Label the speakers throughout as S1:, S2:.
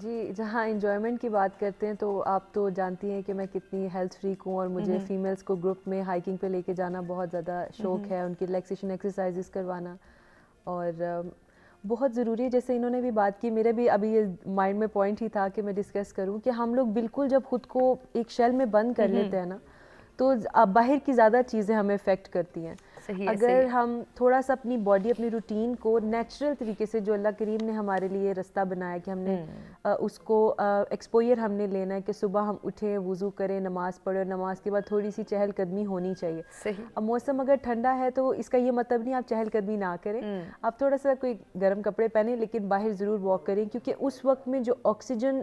S1: جی جہاں انجوائمنٹ کی بات کرتے ہیں تو آپ تو جانتی ہیں کہ میں کتنی ہیلتھ فریک ہوں، اور مجھے فیمیلز کو گروپ میں ہائکنگ پہ لے کے جانا بہت زیادہ شوق ہے، ان کی ریلیکسیشن ایکسرسائزز کروانا، اور بہت ضروری ہے. جیسے انہوں نے بھی بات کی، میرے بھی ابھی یہ مائنڈ میں پوائنٹ ہی تھا کہ میں ڈسکس کروں کہ ہم لوگ بالکل جب خود کو ایک شیل میں بند کر لیتے ہیں نا تو باہر کی زیادہ چیزیں ہمیں افیکٹ کرتی ہیں. اگر ہم تھوڑا سا اپنی باڈی اپنی روٹین کو نیچرل طریقے سے جو اللہ کریم نے ہمارے لیے رستہ بنایا کہ ہم نے اس کو ایکسپوئر ہم نے لینا ہے کہ صبح ہم اٹھیں، وضو کریں، نماز پڑھیں، اور نماز کے بعد تھوڑی سی چہل قدمی ہونی چاہیے. اب موسم اگر ٹھنڈا ہے تو اس کا یہ مطلب نہیں آپ چہل قدمی نہ کریں، آپ تھوڑا سا کوئی گرم کپڑے پہنیں لیکن باہر ضرور واک کریں، کیونکہ اس وقت میں جو آکسیجن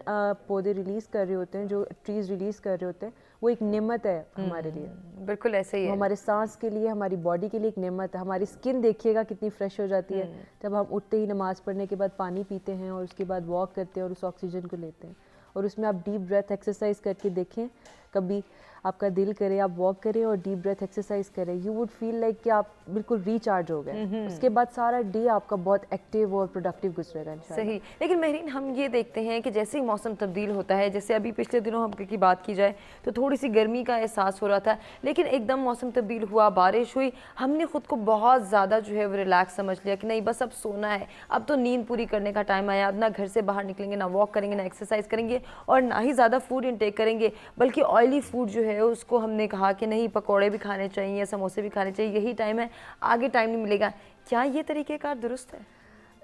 S1: پودے ریلیز کر رہے ہوتے ہیں، جو ٹریز ریلیز کر رہے ہوتے ہیں، وہ ایک نعمت ہے ہمارے لیے.
S2: بالکل ایسے ہی ہے،
S1: ہمارے سانس کے لیے، ہماری باڈی کے لیے ایک نعمت ہے. ہماری اسکن دیکھیے گا کتنی فریش ہو جاتی ہے جب ہم اٹھتے ہی نماز پڑھنے کے بعد پانی پیتے ہیں اور اس کے بعد واک کرتے ہیں اور اس آکسیجن کو لیتے ہیں. اور اس میں آپ ڈیپ بریتھ ایکسرسائز کر کے دیکھیں، کبھی آپ کا دل کرے آپ واک کریں اور ڈیپ بریتھ ایکسرسائز کریں، یو وڈ فیل لائک کہ آپ بالکل ریچارج ہو گئے. اس کے بعد سارا ڈے آپ کا بہت ایکٹیو اور پروڈکٹیو گزرے گا انشاءاللہ.
S2: صحیح. لیکن مہرین ہم یہ دیکھتے ہیں کہ جیسے ہی موسم تبدیل ہوتا ہے، جیسے ابھی پچھلے دنوں ہم کی بات کی جائے تو تھوڑی سی گرمی کا احساس ہو رہا تھا، لیکن ایک دم موسم تبدیل ہوا، بارش ہوئی، ہم نے خود کو بہت زیادہ جو ہے وہ ریلیکس سمجھ لیا کہ نہیں بس اب سونا ہے، اب تو نیند پوری کرنے کا ٹائم آیا، اب نہ گھر سے باہر نکلیں گے، نہ واک کریں گے، نہ ایکسرسائز کریں گے، اور نہ ہی زیادہ فوڈ انٹیک کریں گے، بلکہ آئلی فوڈ جو ہے اس کو ہم نے کہا کہ نہیں پکوڑے بھی کھانے چاہیے، سموسے بھی کھانے چاہیے، یہی ٹائم ہے، آگے ٹائم نہیں ملے گا. کیا یہ طریقہ کار درست ہے؟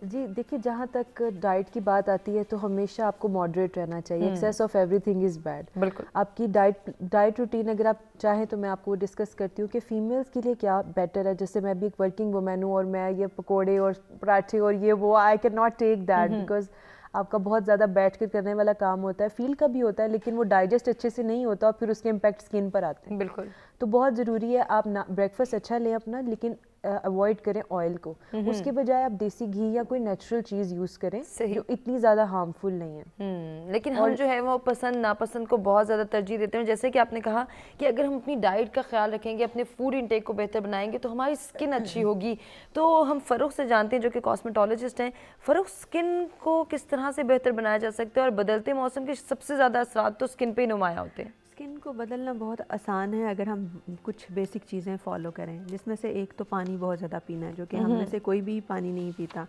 S1: جی دیکھیے، جہاں تک ڈائٹ کی بات آتی ہے تو ہمیشہ آپ کو ماڈریٹ رہنا چاہیے. Access of every thing is bad.
S2: بالکل.
S1: آپ کی ڈائٹ روٹین اگر آپ چاہیں تو میں آپ کو ڈسکس کرتی ہوں کہ فیمیلز کے لیے کیا بیٹر ہے. جیسے میں بھی ایک ورکنگ وومین ہوں اور میں یہ پکوڑے اور پراٹھے اور یہ وہ I can not take that, because آپ کا بہت زیادہ بیٹھ کر کرنے والا کام ہوتا ہے، فیل کا بھی ہوتا ہے، لیکن وہ ڈائجسٹ اچھے سے نہیں ہوتا اور پھر اس کے امپیکٹ اسکن پر آتے ہیں.
S2: بالکل.
S1: تو بہت ضروری ہے آپ بریک فاسٹ اچھا لیں اپنا، لیکن اوائڈ کریں آئل کو. اس کے بجائے آپ دیسی گھی یا کوئی نیچرل چیز یوز کریں جو اتنی زیادہ ہارمفل نہیں ہے.
S2: لیکن ہم جو ہے وہ پسند ناپسند کو بہت زیادہ ترجیح دیتے ہیں. جیسے کہ آپ نے کہا کہ اگر ہم اپنی ڈائٹ کا خیال رکھیں گے، اپنے فوڈ انٹیک کو بہتر بنائیں گے تو ہماری اسکن اچھی ہوگی. تو ہم فروخ سے جانتے ہیں جو کہ کاسمیٹولوجسٹ ہیں، فروخ اسکن کو کس طرح سے بہتر بنایا جا سکتا ہے، اور بدلتے موسم کے سب سے زیادہ اثرات تو اسکن پہ ہی نمایاں ہوتے ہیں.
S1: اسکن کو بدلنا بہت آسان ہے اگر ہم کچھ بیسک چیزیں فالو کریں، جس میں سے ایک تو پانی بہت زیادہ پینا ہے، جو کہ ہم میں سے کوئی بھی پانی نہیں پیتا.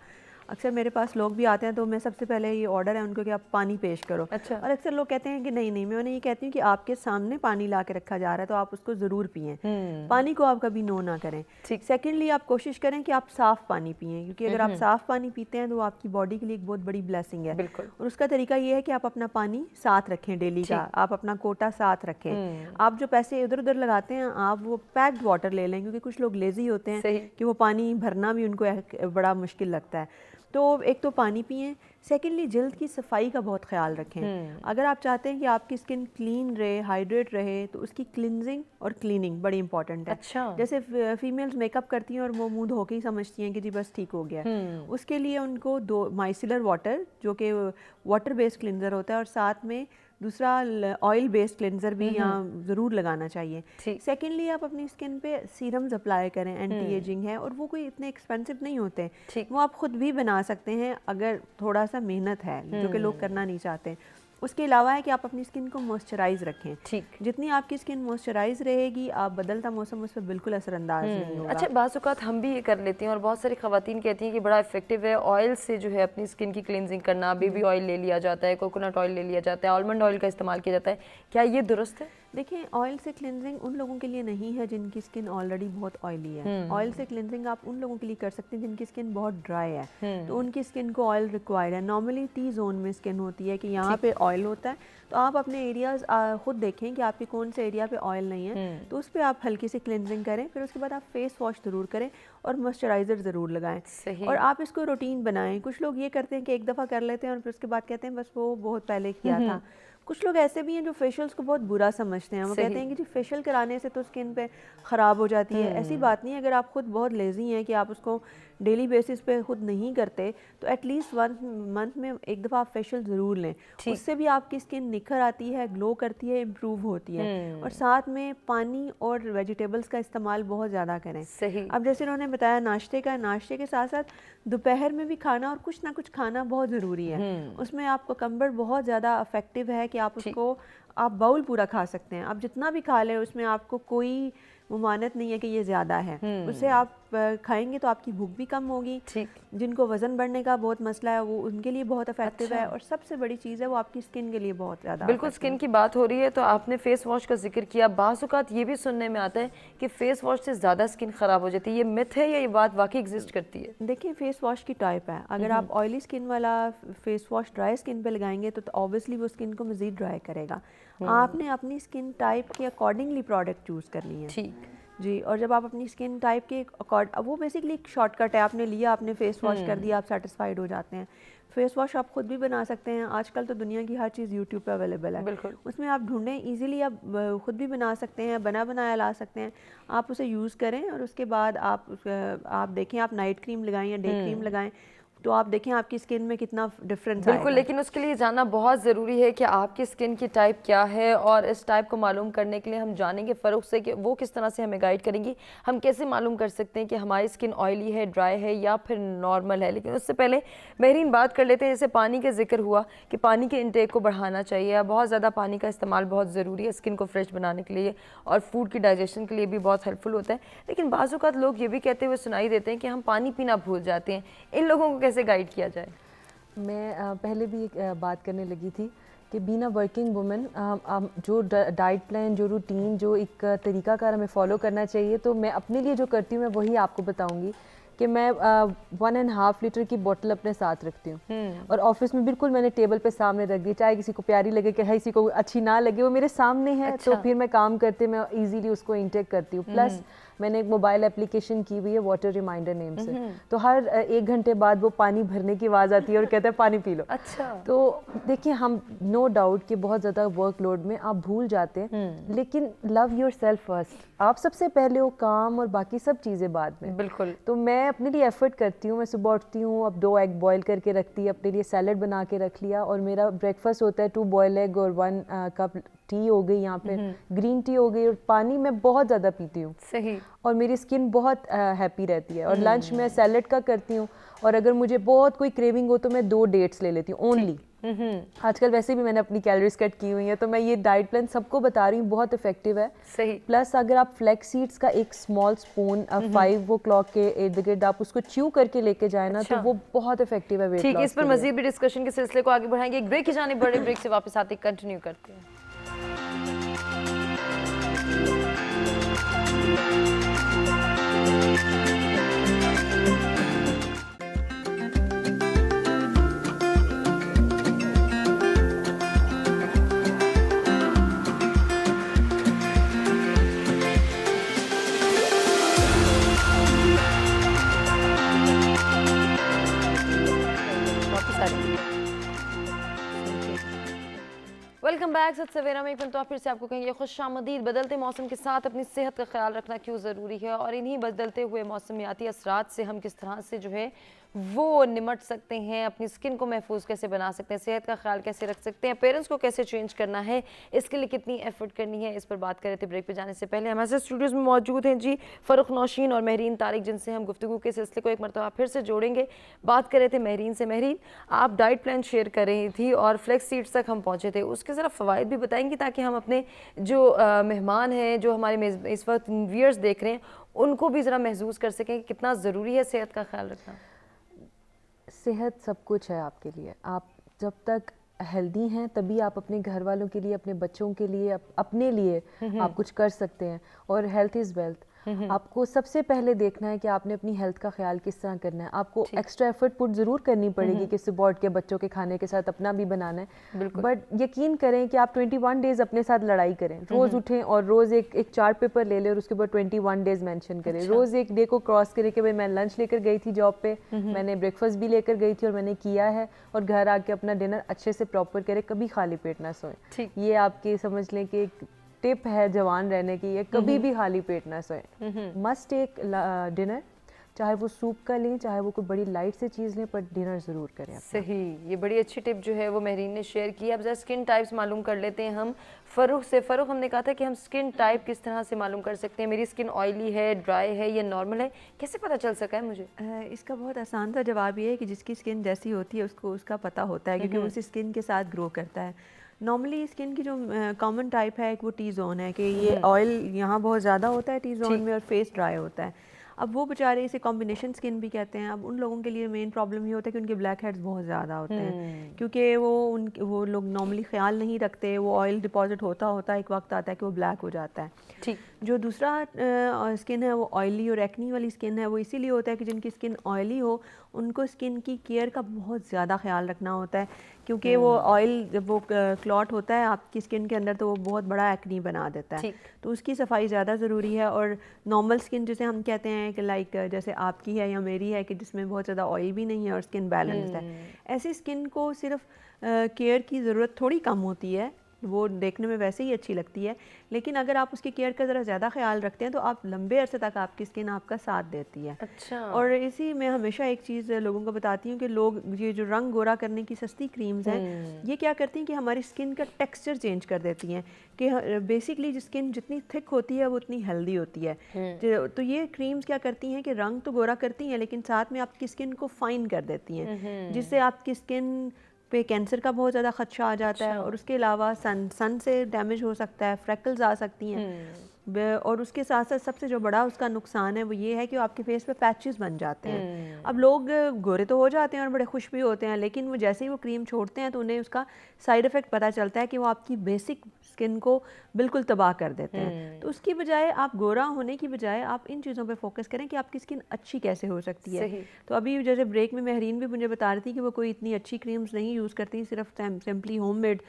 S1: اکثر میرے پاس لوگ بھی آتے ہیں تو میں سب سے پہلے یہ آرڈر ہے ان کو کہ آپ پانی پیش کرو.
S2: اچھا.
S1: اور اکثر لوگ کہتے ہیں کہ نہیں میں انہیں یہ کہتی ہوں کہ آپ کے سامنے پانی لا کے رکھا جا رہا ہے تو آپ اس کو ضرور پئیں. پانی کو آپ کبھی نو نہ کریں. سیکنڈلی آپ کوشش کریں کہ آپ صاف پانی پئیں، کیونکہ اگر آپ صاف پانی پیتے ہیں تو وہ آپ کی باڈی کے لیے ایک بہت بڑی بلیسنگ ہے. اور اس کا طریقہ یہ ہے کہ آپ اپنا پانی ساتھ رکھیں ڈیلی کا، آپ اپنا کوٹا ساتھ رکھیں. آپ جو پیسے ادھر ادھر لگاتے ہیں آپ وہ پیکڈ واٹر لے لیں، کیونکہ کچھ لوگ لیزی ہوتے ہیں کہ وہ پانی بھرنا بھی ان کو بڑا مشکل لگتا ہے. تو ایک تو پانی پئیں. سیکنڈلی جلد کی صفائی کا بہت خیال رکھیں. اگر آپ چاہتے ہیں کہ آپ کی اسکن کلین رہے، ہائیڈریٹ رہے، تو اس کی کلینزنگ اور کلیننگ بڑی امپورٹنٹ ہے. جیسے فیمیلز میک اپ کرتی ہیں اور وہ منہ دھو کے ہی سمجھتی ہیں کہ جی بس ٹھیک ہو گیا. اس کے لیے ان کو 2 مائسلر واٹر جو کہ واٹر بیسڈ کلینزر ہوتا ہے، اور ساتھ میں دوسرا آئل بیسڈ کلینزر بھی یہاں ضرور لگانا چاہیے. سیکنڈلی آپ اپنی اسکن پہ سیرمز اپلائی کریں، اینٹی ایجنگ ہے، اور وہ کوئی اتنے ایکسپینسو نہیں ہوتے، وہ آپ خود بھی بنا سکتے ہیں اگر تھوڑا سا محنت ہے، جو کہ لوگ کرنا نہیں چاہتے. اس کے علاوہ ہے کہ آپ اپنی اسکن کو موئسچرائز رکھیں. جتنی آپ کی اسکن موئسچرائز رہے گی، آپ بدلتا موسم اس پہ بالکل اثر انداز نہیں ہوگا.
S2: اچھا، بعض اوقات ہم بھی یہ کر لیتے ہیں اور بہت ساری خواتین کہتی ہیں کہ بڑا افیکٹو ہے آئل سے جو ہے اپنی اسکن کی کلینزنگ کرنا. بیبی آئل لے لیا جاتا ہے، کوکونٹ آئل لے لیا جاتا ہے، آلمنڈ آئل کا استعمال کیا جاتا ہے. کیا یہ درست ہے؟
S1: دیکھیں، آئل سے کلینزنگ ان لوگوں کے لیے نہیں ہے جن کی اسکن آلریڈی بہت آئلی ہے. آئل سے کلینزنگ آپ ان لوگوں کے لیے کر سکتے ہیں جن کی اسکن بہت ڈرائی ہے، تو ان کی اسکن کو آئل ریکوائرڈ ہے. نارملی ٹی زون میں اسکن ہوتی ہے کہ یہاں پہ آئل ہوتا ہے، تو آپ اپنے ایریاز خود دیکھیں کہ آپ کے کون سے ایریا پہ آئل نہیں ہے، تو اس پہ آپ ہلکی سی کلینزنگ کریں. پھر اس کے بعد آپ فیس واش ضرور کریں اور موئسچرائزر ضرور لگائیں. اور آپ اس کو روٹین بنائیں. کچھ لوگ یہ کرتے ہیں کہ ایک دفعہ کر لیتے ہیں اور پھر اس کے بعد کہتے ہیں بس وہ بہت پہلے کیا تھا. کچھ لوگ ایسے بھی ہیں جو فیشیلس کو بہت برا سمجھتے ہیں, وہ کہتے ہیں کہ جی فیشیل کرانے سے تو اسکن پہ خراب ہو جاتی ہے. ایسی بات نہیں ہے, اگر آپ خود بہت لیزی ہیں کہ آپ اس کو ڈیلی بیسس پہ خود نہیں کرتے تو ایٹ لیسٹ 1 منتھ میں ایک دفعہ آپ فیشیل ضرور لیں. اس سے بھی آپ کی اسکن نکھر آتی ہے, گلو کرتی ہے, امپروو ہوتی ہے. اور ساتھ میں پانی اور ویجیٹیبلس کا استعمال بہت زیادہ کریں. اب جیسے انہوں نے بتایا ناشتے کے ساتھ ساتھ دوپہر میں بھی کھانا اور کچھ نہ کچھ کھانا بہت ضروری ہے. اس میں آپ کوکمبر بہت زیادہ افیکٹو ہے کہ آپ اس کو آپ باؤل پورا کھا سکتے ہیں. آپ جتنا بھی کھا لیں اس میں آپ کو کوئی ممانعت نہیں ہے کہ یہ زیادہ ہے. اس سے آپ کھائیں گے تو آپ کی بھوک بھی کم ہوگی. جن کو وزن بڑھنے کا بہت مسئلہ ہے وہ ان کے لیے بہت افیکٹو ہے, اور سب سے بڑی چیز ہے وہ آپ کی اسکن کے لیے بہت زیادہ.
S2: بالکل اسکن کی بات ہو رہی ہے تو آپ نے فیس واش کا ذکر کیا. بعض اوقات یہ بھی سننے میں آتا ہے کہ فیس واش سے زیادہ اسکن خراب ہو جاتی ہے, یہ مت ہے یا یہ بات واقعی ایگزسٹ کرتی ہے؟
S1: دیکھیں فیس واش کی ٹائپ ہے. اگر آپ آئلی اسکن والا فیس واش ڈرائی اسکن پہ لگائیں گے تو آبویسلی وہ اسکن کو مزید ڈرائی کرے گا. آپ نے اپنی اسکن ٹائپ کے اکارڈنگلی پروڈکٹ چوز کرنی ہے. جی, اور جب آپ اپنی اسکن ٹائپ کے وہ بیسکلی ایک شارٹ کٹ ہے, آپ نے لیا, آپ نے فیس واش کر دیا, آپ سیٹسفائیڈ ہو جاتے ہیں. فیس واش آپ خود بھی بنا سکتے ہیں. آج کل تو دنیا کی ہر چیز یوٹیوب پہ اویلیبل ہے, اس میں آپ ڈھونڈیں, ایزیلی آپ خود بھی بنا سکتے ہیں, بنا بنایا لا سکتے ہیں. آپ اسے یوز کریں اور اس کے بعد آپ دیکھیں, آپ نائٹ کریم لگائیں یا ڈے کریم لگائیں تو آپ دیکھیں آپ کی اسکن میں کتنا ڈفرینس آئے گا.
S2: بالکل, لیکن اس کے لیے جاننا بہت ضروری ہے کہ آپ کی اسکن کی ٹائپ کیا ہے, اور اس ٹائپ کو معلوم کرنے کے لیے ہم جانیں گے فروخ سے کہ وہ کس طرح سے ہمیں گائیڈ کریں گی. ہم کیسے معلوم کر سکتے ہیں کہ ہماری اسکن آئلی ہے, ڈرائی ہے یا پھر نارمل ہے. لیکن اس سے پہلے مہرین بات کر لیتے ہیں, جیسے پانی کا ذکر ہوا کہ پانی کے انٹیک کو بڑھانا چاہیے. بہت زیادہ پانی کا استعمال بہت ضروری ہے اسکن کو فریش بنانے کے لیے, اور فوڈ کی ڈائجیشن کے لیے بھی بہت ہیلپ فل ہوتا ہے. لیکن بعض اوقات لوگ یہ بھی کہتے ہوئے سنائی دیتے ہیں کہ ہم پانی پینا بھول جاتے ہیں. ان لوگوں کو کیسے گائیڈ کیا جائے؟
S3: میں پہلے بھی ایک بات کرنے لگی تھی کہ بین اے ورکنگ وومن جو ڈائٹ پلان, جو روٹین, جو ایک طریقہ کار ہمیں فالو کرنا چاہیے, تو میں اپنے لیے جو کرتی ہوں میں وہی آپ کو بتاؤں گی کہ میں 1.5 لیٹر کی بوٹل اپنے ساتھ رکھتی ہوں, اور آفس میں بالکل میں نے ٹیبل پہ سامنے رکھ دی, چاہے کسی کو پیاری لگے کہ کسی کو اچھی نہ لگے, وہ میرے سامنے ہے. تو پھر میں کام کرتے میں ایزیلی اس کو انٹیک کرتی ہوں. پلس میں نے ایک موبائل اپلیکیشن کی ہوئی ہے واٹر ریمائنڈر نیم سے, تو ہر 1 گھنٹے بعد وہ پانی بھرنے کی آواز آتی ہے اور کہتا ہے پانی پی لو. تو دیکھیں, ہم نو ڈاؤٹ کہ بہت زیادہ ورک لوڈ میں آپ بھول جاتے ہیں, لیکن لو یور سیلف فرسٹ, آپ سب سے پہلے ہو, کام اور باقی سب چیزیں بعد میں.
S2: بالکل.
S3: تو میں اپنے لیے ایفرٹ کرتی ہوں, میں صبح اٹھتی ہوں, اب 2 ایگ بوائل کر کے رکھتی, اپنے لیے سیلڈ بنا کے رکھ لیا, اور میرا بریک فاسٹ ہوتا ہے 2 بوائل ایگ اور 1 کپ ٹی ہو گئی, یہاں پہ گرین ٹی ہو گئی, اور پانی میں بہت زیادہ پیتی ہوں.
S2: صحیح.
S3: اور میری اسکن بہت ہیپی رہتی ہے. اور لنچ میں سیلڈ کا کرتی ہوں, اور اگر مجھے بہت کوئی کریونگ ہو تو میں 2 ڈیٹس لے لیتی ہوں اونلی. آج کل ویسے بھی میں نے اپنی کیلوریز کٹ کی ہوئی ہیں, تو میں یہ ڈائٹ پلان سب کو بتا رہی ہوں, بہت افیکٹو ہے.
S2: صحیح.
S3: پلس اگر آپ فلیکس سیڈس کا ایک اسمال اسپون 5 o'clock کے ارد گرد آپ اس کو چیو کر کے لے کے جائیں نا, تو وہ بہت افیکٹو ہے ویٹ لاس کے لیے.
S2: ٹھیک, اس پر مزید بھی ڈسکشن کے سلسلے کو آگے بڑھائیں گے. ایک بریک کی جانب بڑھے, بریک سے واپس آتے کنٹینیو کرتے ہیں. Welcome back. ست سویرا میں ایک مرتبہ پھر سے آپ کو کہیں گے خوش آمدید. بدلتے موسم کے ساتھ اپنی صحت کا خیال رکھنا کیوں ضروری ہے, اور انہی بدلتے ہوئے موسمیاتی اثرات سے ہم کس طرح سے جو ہے وہ نمٹ سکتے ہیں, اپنی اسکن کو محفوظ کیسے بنا سکتے ہیں, صحت کا خیال کیسے رکھ سکتے ہیں, پیرنٹس کو کیسے چینج کرنا ہے, اس کے لیے کتنی ایفرٹ کرنی ہے, اس پر بات کر رہے تھے. بریک پہ جانے سے پہلے ہمارے ساتھ اسٹوڈیوز میں موجود ہیں جی فروخ نوشین اور مہرین طارق, جن سے ہم گفتگو کے سلسلے کو ایک مرتبہ پھر سے جوڑیں گے. بات کر رہے تھے مہرین سے. مہرین, آپ ڈائٹ پلان شیئر کر رہی تھی اور فلیکس سیڈس تک ہم پہنچے تھے, اس کے ذرا فوائد بھی بتائیں گی تاکہ ہم اپنے جو مہمان ہیں, جو ہمارے اس وقت ویئرز دیکھ رہے ہیں, ان کو بھی ذرا محسوس کر سکیں کہ کتنا ضروری ہے صحت کا خیال رکھنا.
S3: صحت سب کچھ ہے آپ کے لیے. آپ جب تک ہیلدی ہیں تبھی آپ اپنے گھر والوں کے لیے, اپنے بچوں کے لیے, اپنے لیے آپ کچھ کر سکتے ہیں. اور ہیلتھ از ویلتھ. آپ کو سب سے پہلے دیکھنا ہے کہ آپ نے اپنی ہیلتھ کا خیال کس طرح کرنا ہے. آپ کو ایکسٹرا ایفرٹ پٹ ضرور کرنی پڑے گی کہ سپورٹ کے بچوں کے کھانے کے ساتھ اپنا بھی بنانا ہے, بٹ یقین کریں کہ آپ 21 ڈیز اپنے ساتھ لڑائی کریں, روز اٹھیں اور روز ایک چارٹ پیپر لے لیں اور اس کے بعد 21 ڈیز مینشن کریں, روز ایک ڈے کو کراس کریں کہ میں لنچ لے کر گئی تھی جاب پہ, میں نے بریک فاسٹ بھی لے کر گئی تھی اور میں نے کیا ہے, اور گھر آ کے اپنا ڈنر اچھے سے پراپر کریں, کبھی خالی پیٹ نہ سوئیں. یہ آپ کی سمجھ لیں کہ ایک ٹپ ہے جوان رہنے کی, یہ کبھی بھی خالی پیٹ نہ سوئیں. مسٹ ٹیک ڈنر, چاہے وہ سوپ کا لیں چاہے وہ کوئی بڑی لائٹ سے چیز لیں, پر ڈنر ضرور کریں.
S2: صحیح, یہ بڑی اچھی ٹپ جو ہے وہ مہرین نے شیئر کی. اب ذرا اسکن ٹائپس معلوم کر لیتے ہیں ہم فروخ سے. فروخ, ہم نے کہا تھا کہ ہم اسکن ٹائپ کس طرح سے معلوم کر سکتے ہیں؟ میری اسکن آئلی ہے, ڈرائی ہے یا نارمل ہے, کیسے پتہ چل سکا ہے مجھے؟
S1: اس کا بہت آسان سا جواب یہ ہے کہ جس کی اسکن جیسی ہوتی ہے اس کو اس کا پتہ ہوتا ہے, کیونکہ وہ اس اسکن کے ساتھ گرو کرتا ہے. نارملی اسکن کی جو کامن ٹائپ ہے وہ ٹی زون ہے, کہ یہ آئل یہاں بہت زیادہ ہوتا ہے ٹی زون میں, اور فیس ڈرائی ہوتا ہے. اب وہ بیچارے اسے کمبینیشن اسکن بھی کہتے ہیں. اب ان لوگوں کے لیے مین پرابلم یہ ہوتا ہے کہ ان کے بلیک ہیڈز بہت زیادہ ہوتے ہیں, کیونکہ وہ لوگ نارملی خیال نہیں رکھتے, وہ آئل ڈپازٹ ہوتا ایک وقت آتا ہے کہ وہ بلیک ہو جاتا ہے. جو دوسرا اسکن ہے وہ آئلی اور ایکنی والی اسکن ہے, وہ اسی لیے ہوتا ہے کہ جن کی اسکن آئلی ہو ان کو اسکن کی کیئر کا بہت زیادہ خیال رکھنا ہوتا ہے, کیونکہ وہ آئل جب وہ کلاٹ ہوتا ہے آپ کی اسکن کے اندر تو وہ بہت بڑا ایکنی بنا دیتا ہے, تو اس کی صفائی زیادہ ضروری ہے. اور نارمل اسکن جسے ہم کہتے ہیں کہ لائک جیسے آپ کی ہے یا میری ہے, کہ جس میں بہت زیادہ آئل بھی نہیں ہے اور اسکن بیلنسڈ ہے, ایسی اسکن کو صرف کیئر کی ضرورت تھوڑی کم ہوتی ہے, وہ دیکھنے میں ویسے ہی اچھی لگتی ہے, لیکن اگر آپ اس کی کیئر کا ذرا زیادہ خیال رکھتے ہیں تو آپ لمبے عرصے تک آپ کی اسکن آپ کا ساتھ دیتی ہے.
S2: اچھا. اور
S1: اسی میں ہمیشہ ایک چیز لوگوں کو بتاتی ہوں کہ لوگ یہ جو رنگ گورا کرنے کی سستی کریمز ہیں یہ کیا کرتی ہیں کہ ہماری اسکن کا ٹیکسچر چینج کر دیتی ہیں, کہ بیسکلی اسکن جتنی تھک ہوتی ہے وہ اتنی ہیلدی ہوتی ہے. تو یہ کریمز کیا کرتی ہیں کہ رنگ تو گورا کرتی ہیں لیکن ساتھ میں آپ کی اسکن کو فائن کر دیتی ہیں, جس سے آپ کی اسکن پہ کینسر کا بہت زیادہ خدشہ آ جاتا ہے, اور اس کے علاوہ سن سے ڈیمیج ہو سکتا ہے, فریکلز آ سکتی ہیں, اور اس کے ساتھ ساتھ سب سے جو بڑا اس کا نقصان ہے وہ یہ ہے کہ آپ کے فیس پہ پیچز بن جاتے ہیں. اب لوگ گورے تو ہو جاتے ہیں اور بڑے خوش بھی ہوتے ہیں, لیکن وہ جیسے ہی وہ کریم چھوڑتے ہیں تو انہیں اس کا سائیڈ افیکٹ پتہ چلتا ہے کہ وہ آپ کی بیسک اسکن کو بالکل تباہ کر دیتے ہیں. تو اس کی بجائے آپ گورا ہونے کی بجائے آپ ان چیزوں پہ فوکس کریں کہ آپ کی اسکن اچھی کیسے ہو سکتی ہے. تو ابھی جیسے بریک میں مہرین بھی مجھے بتا رہی تھی کہ وہ کوئی اتنی اچھی کریمز نہیں یوز کرتی, صرف سمپلی ہوم میڈ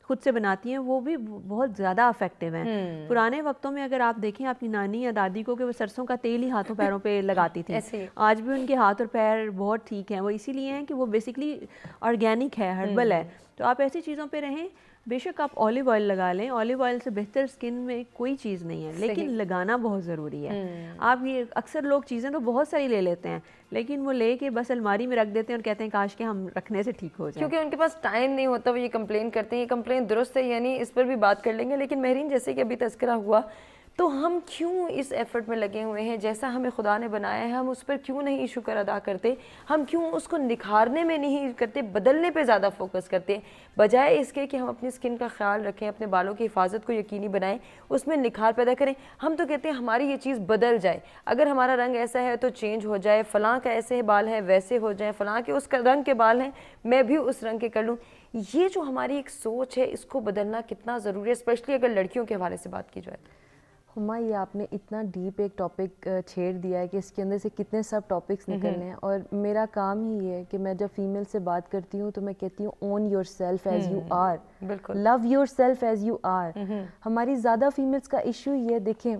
S1: خود سے بناتی ہیں, وہ بھی بہت زیادہ افیکٹو ہیں. پرانے وقتوں میں اگر آپ دیکھیں آپ کی نانی یا دادی کو کہ وہ سرسوں کا تیل ہی ہاتھوں پیروں پہ لگاتی تھی, آج بھی ان کے ہاتھ اور پیر بہت ٹھیک ہیں. وہ اسی لیے ہیں کہ وہ بیسکلی آرگینک ہے, ہربل ہے. تو آپ ایسی چیزوں پہ رہیں. بے شک آپ اولیو آئل لگا لیں, اولیو آئل سے بہتر اسکن میں کوئی چیز نہیں ہے, لیکن لگانا بہت ضروری ہے. آپ یہ اکثر لوگ چیزیں تو بہت ساری لے لیتے ہیں لیکن وہ لے کے بس الماری میں رکھ دیتے ہیں اور کہتے ہیں کاش کہ ہم رکھنے سے ٹھیک ہو جائیں,
S2: کیونکہ ان کے پاس ٹائم نہیں ہوتا. وہ یہ کمپلین کرتے ہیں, یہ کمپلین درست ہے یعنی اس پر بھی بات کر لیں گے. لیکن مہرین جیسے کہ ابھی تذکرہ ہوا تو ہم کیوں اس ایفرٹ میں لگے ہوئے ہیں, جیسا ہمیں خدا نے بنایا ہے ہم اس پر کیوں نہیں شکر ادا کرتے, ہم کیوں اس کو نکھارنے میں نہیں کرتے, بدلنے پہ زیادہ فوکس کرتے ہیں, بجائے اس کے کہ ہم اپنی اسکن کا خیال رکھیں, اپنے بالوں کی حفاظت کو یقینی بنائیں, اس میں نکھار پیدا کریں. ہم تو کہتے ہیں ہماری یہ چیز بدل جائے, اگر ہمارا رنگ ایسا ہے تو چینج ہو جائے, فلاں کا ایسے بال ہے ویسے ہو جائیں, فلاں کے اس کا رنگ کے بال ہیں میں بھی اس رنگ کے کر لوں. یہ جو ہماری ایک سوچ ہے اس کو بدلنا کتنا ضروری ہے, اسپیشلی اگر لڑکیوں کے حوالے سے بات کی جائے.
S3: ہما یہ آپ نے اتنا ڈیپ ایک ٹاپک چھیڑ دیا ہے کہ اس کے اندر سے کتنے سب ٹاپکس نکلنے ہیں, اور میرا کام ہی یہ ہے کہ میں جب فیمیل سے بات کرتی ہوں تو میں کہتی ہوں own your self as you are, love your self as you are. ہماری زیادہ فیمیلس کا ایشو یہ, دیکھیں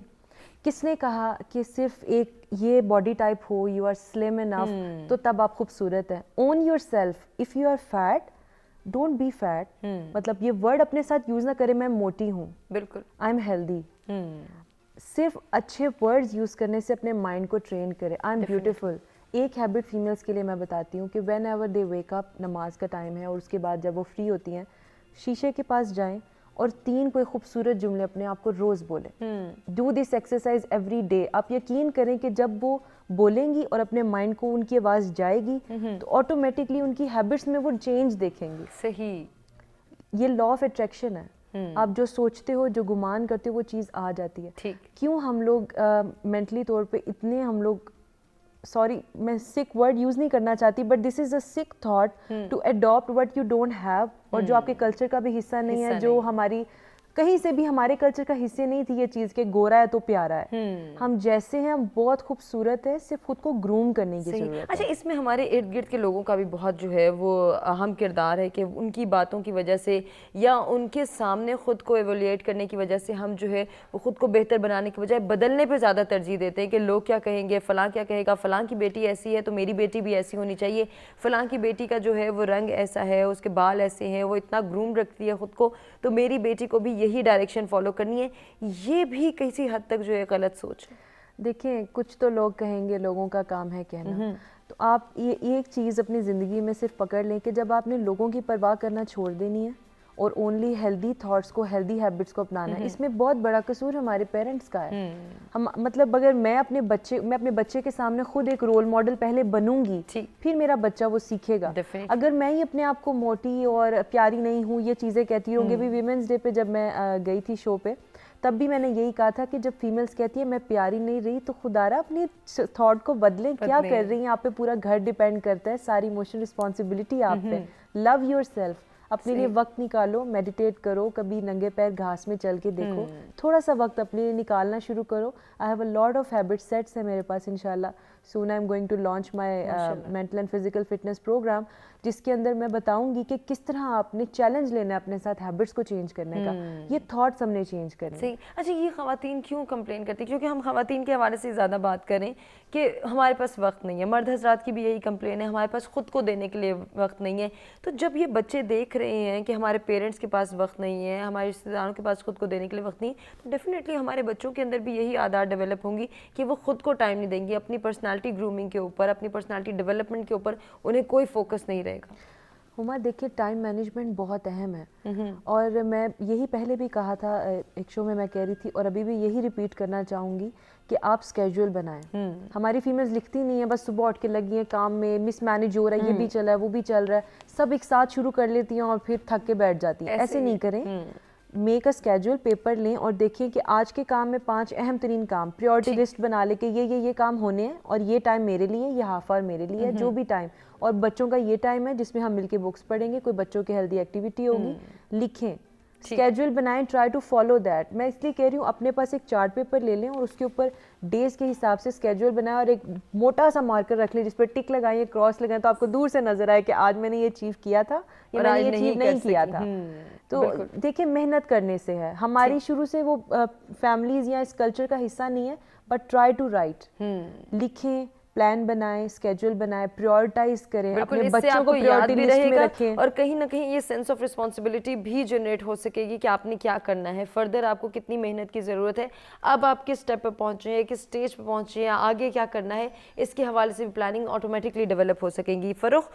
S3: کس نے کہا کہ صرف ایک یہ باڈی ٹائپ ہو, یو آر سلم انف تو تب آپ خوبصورت ہیں. Own yourself, if you are fat don't be fat, مطلب یہ ورڈ اپنے ساتھ یوز نہ کرے میں موٹی ہوں, بالکل آئی ایم ہیلدی. صرف اچھے ورڈز یوز کرنے سے اپنے مائنڈ کو ٹرین کرے, آئی ایم بیوٹیفل. ایک ہیبٹ فیمیلس کے لیے میں بتاتی ہوں کہ when ever they wake up, نماز کا ٹائم ہے اور اس کے بعد جب وہ فری ہوتی ہیں شیشے کے پاس جائیں اور 3 کوئی خوبصورت جملے اپنے آپ کو روز بولیں. Do this exercise every day. آپ یقین کریں کہ جب وہ بولیں گی اور اپنے مائنڈ کو ان کی آواز جائے گی تو آٹومیٹکلی ان کی ہیبٹس میں وہ چینج دیکھیں گی.
S2: صحیح,
S3: یہ لا آف اٹریکشن ہے. آپ جو سوچتے ہو, جو گمان کرتے ہو, وہ چیز آ جاتی ہے. کیوں ہم لوگ مینٹلی طور پہ اتنے ہم لوگ, سوری میں سک ورڈ یوز نہیں کرنا چاہتی, but this is a sick thought to adapt what you don't have, اور جو آپ کے کلچر کا بھی حصہ نہیں ہے, جو ہماری کہیں سے بھی ہمارے کلچر کا حصے نہیں تھی یہ چیز کہ گورا ہے تو پیارا ہے. ہم جیسے ہیں ہم بہت خوبصورت ہے, صرف خود کو گروم کرنے کی ضرورت ہے.
S2: اچھا, اس میں ہمارے ارد گرد کے لوگوں کا بھی بہت جو ہے وہ اہم کردار ہے کہ ان کی باتوں کی وجہ سے یا ان کے سامنے خود کو ایویلیٹ کرنے کی وجہ سے ہم جو ہے وہ خود کو بہتر بنانے کی بجائے بدلنے پہ زیادہ ترجیح دیتے ہیں کہ لوگ کیا کہیں گے, فلاں کیا کہے گا, فلاں کی بیٹی ایسی ہے تو میری بیٹی بھی ایسی ہونی چاہیے, فلاں کی بیٹی کا جو ہے وہ رنگ ایسا ہے, اس کے بال ایسے ہیں, وہ اتنا گروم رکھتی ہے خود کو, تو میری بیٹی کو بھی یہی ڈائریکشن فالو کرنی ہے. یہ بھی کسی حد تک جو ہے غلط سوچ ہے.
S3: دیکھیں کچھ تو لوگ کہیں گے, لوگوں کا کام ہے کہنا, تو آپ یہ ایک چیز اپنی زندگی میں صرف پکڑ لیں کہ جب آپ نے لوگوں کی پرواہ کرنا چھوڑ دینی ہے اور اونلی ہیلدی تھاٹس کو, ہیلدی ہیبٹس کو اپنانا ہے, اس میں بہت بڑا قصور ہمارے پیرنٹس کا ہے. ہم مطلب اگر میں اپنے بچے کے سامنے خود ایک رول ماڈل پہلے بنوں گی, پھر میرا بچہ وہ سیکھے گا. اگر میں ہی اپنے آپ کو موٹی اور پیاری نہیں ہوں, یہ چیزیں کہتی ہوں گی. بھی ویمنس ڈے پہ جب میں گئی تھی شو پہ, تب بھی میں نے یہی کہا تھا کہ جب فیمیلز کہتی ہیں میں پیاری نہیں رہی, تو خدا رہا اپنی تھاٹ کو بدلیں. کیا کر رہی ہیں آپ پہ پورا گھر ڈیپینڈ کرتا ہے, ساری ایموشنل رسپانسبلٹی آپ پہ. لو یور سیلف, اپنے لیے وقت نکالو, میڈیٹیٹ کرو, کبھی ننگے پیر گھاس میں چل کے دیکھو, تھوڑا سا وقت اپنے لیے نکالنا شروع کرو. I have a lot of habit sets ہیں میرے پاس انشاءاللہ. Soon I am going to launch my mental and physical fitness programme, جس کے اندر میں بتاؤں گی کہ کس طرح آپ نے چیلنج لینا ہے اپنے ساتھ ہیبٹس کو چینج کرنے کا. یہ تھاٹس ہم نے چینج کرنے.
S2: صحیح. اچھا, یہ خواتین کیوں کمپلین کرتی ہیں؟ کیونکہ ہم خواتین کے حوالے سے زیادہ بات کریں کہ ہمارے پاس وقت نہیں ہے. مرد حضرات کی بھی یہی کمپلین ہے, ہمارے پاس خود کو دینے کے لیے وقت نہیں ہے. تو جب یہ بچے دیکھ رہے ہیں کہ ہمارے پیرنٹس کے پاس وقت نہیں ہے, ہمارے رشتہ داروں کے پاس خود کو دینے کے لیے وقت نہیں ہے, تو ڈیفینیٹلی ہمارے بچوں کے اندر بھی یہی عادات ڈیولپ ہوں گی کہ وہ خود کو ٹائم نہیں دیں گی. اپنی پرسنالٹی گرومنگ کے اوپر, اپنی پرسنالٹی ڈیولپمنٹ کے اوپر انہیں کوئی فوکس نہیں رہے گا.
S3: ہما دیکھیے ٹائم مینجمنٹ بہت اہم ہے, اور میں یہی پہلے بھی کہا تھا ایک شو میں کہہ رہی تھی, اور ابھی بھی یہی ریپیٹ کرنا چاہوں گی کہ آپ اسکیجول بنائیں. ہماری فیمیلز لکھتی نہیں ہیں, بس صبح اٹھ کے لگی ہیں کام میں, مس مینیج ہو رہا ہے, یہ بھی چل رہا ہے, وہ بھی چل رہا ہے, سب ایک ساتھ شروع کر لیتی ہیں اور پھر تھک کے بیٹھ جاتی ہیں. ایسے نہیں کریں. میک اے اسکیجول, پیپر لیں اور دیکھیں کہ آج کے کام میں 5 اہم ترین کام, پریورٹی لسٹ بنا لے کہ یہ کام ہونے ہیں, اور یہ ٹائم میرے لیے, یہ ہاف آور میرے لیے, جو بھی ٹائم, اور بچوں کا یہ ٹائم ہے جس میں ہم مل کے بکس پڑھیں گے, کوئی بچوں کی ہیلدی ایکٹیویٹی ہوگی. لکھیں, اسکیجول بنائیں, ٹرائی ٹو فالو دیٹ. میں اس لیے کہہ رہی ہوں اپنے پاس ایک چارٹ پیپر لے لیں اور اس کے اوپر ڈیز کے حساب سے اسکیجول بنائیں, اور ایک موٹا سا مارکر رکھ لیں جس پہ ٹک لگائیں, کراس لگائیں, تو آپ کو دور سے نظر آئے کہ آج میں نے یہ اچیو کیا تھا یا میں نے یہ اچیو نہیں کیا تھا. تو دیکھیں محنت کرنے سے ہے. ہماری شروع سے وہ فیملیز یا اس کلچر کا حصہ نہیں ہے, بٹ ٹرائی ٹو رائٹ. لکھیں, پلان بنائیں, اسکیجول بنائیں, پریورٹائز کریں, اپنے بچوں کو پریورٹی لسٹ میں رکھیں,
S2: اور کہیں نہ کہیں یہ سینس آف رسپانسبلٹی بھی جنریٹ ہو سکے گی کہ آپ نے کیا کرنا ہے, فردر آپ کو کتنی محنت کی ضرورت ہے, اب آپ کس اسٹیپ پہ پہنچے ہیں, کس اسٹیج پہ پہنچے ہیں, آگے کیا کرنا ہے, اس کے حوالے سے بھی پلاننگ آٹومیٹکلی ڈیولپ ہو سکیں گی. فروخ,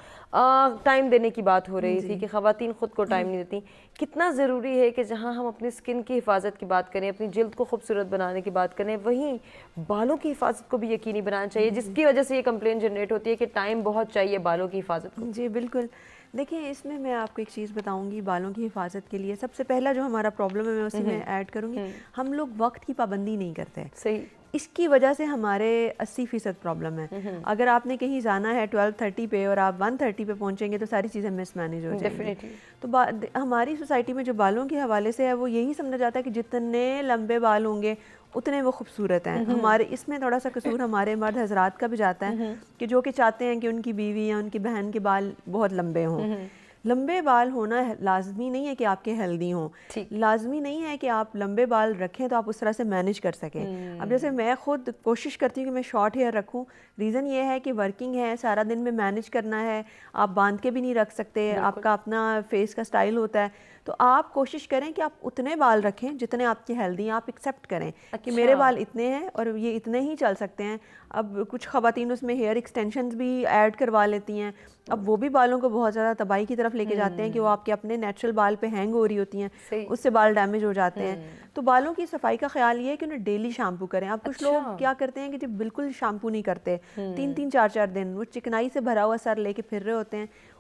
S2: ٹائم دینے کی بات ہو رہی تھی کہ خواتین خود کو ٹائم نہیں دیتی. کتنا ضروری ہے کہ جہاں ہم اپنی اسکن کی حفاظت کی بات کریں, اپنی جلد کو خوبصورت بنانے کی بات کریں, وہیں بالوں کی حفاظت کو بھی یقینی بنانا چاہیے, جس کی وجہ سے یہ کمپلین جنریٹ ہوتی ہے کہ ٹائم بہت چاہیے بالوں کی حفاظت کو.
S1: جی بالکل. دیکھیں اس میں آپ کو ایک چیز بتاؤں گی بالوں کی حفاظت کے لیے. سب سے پہلا جو ہمارا پرابلم ہے میں اسی میں ایڈ کروں گی, ہم لوگ وقت کی پابندی نہیں کرتے.
S2: صحیح.
S1: اس کی وجہ سے ہمارے 80% پرابلم ہے. اگر آپ نے کہیں جانا ہے 12:30 پہ اور آپ 1:30 پہ پہنچیں گے تو ساری چیزیں مس مینیج ہو جائیں گی. تو ہماری سوسائٹی میں جو بالوں کے حوالے سے ہے وہ یہی سمجھا جاتا ہے کہ جتنے لمبے بال ہوں گے اتنے وہ خوبصورت ہیں. ہمارے اس میں تھوڑا سا قصور ہمارے مرد حضرات کا بھی جاتا ہے کہ جو کہ چاہتے ہیں کہ ان کی بیوی یا ان کی بہن کے بال بہت لمبے ہوں. لمبے بال ہونا لازمی نہیں ہے کہ آپ کے ہیلدی ہوں, لازمی نہیں ہے کہ آپ لمبے بال رکھیں تو آپ اس طرح سے مینیج کر سکیں. اب جیسے میں خود کوشش کرتی ہوں کہ میں شارٹ ہیئر رکھوں, ریزن یہ ہے کہ ورکنگ ہے, سارا دن میں مینیج کرنا ہے, آپ باندھ کے بھی نہیں رکھ سکتے, آپ کا اپنا فیس کا سٹائل ہوتا ہے. تو آپ کوشش کریں کہ آپ اتنے بال رکھیں جتنے آپ کے ہیلدی ہیں. آپ ایکسیپٹ کریں کہ میرے بال اتنے ہیں اور یہ اتنے ہی چل سکتے ہیں. اب کچھ خواتین اس میں ہیئر ایکسٹینشنز بھی ایڈ کروا لیتی ہیں, اب وہ بھی بالوں کو بہت زیادہ تباہی کی طرف لے کے جاتے ہیں کہ وہ آپ کے اپنے نیچرل بال پہ ہینگ ہو رہی ہوتی ہیں, اس سے بال ڈیمیج ہو جاتے ہیں. تو بالوں کی صفائی کا خیال یہ ہے کہ انہیں ڈیلی شیمپو کریں. اب کچھ لوگ کیا کرتے ہیں کہ جب بالکل شیمپو نہیں کرتے, 3-4 دن وہ چکنائی سے بھرا ہوا سر لے کے پھر رہے ہوتے ہیں,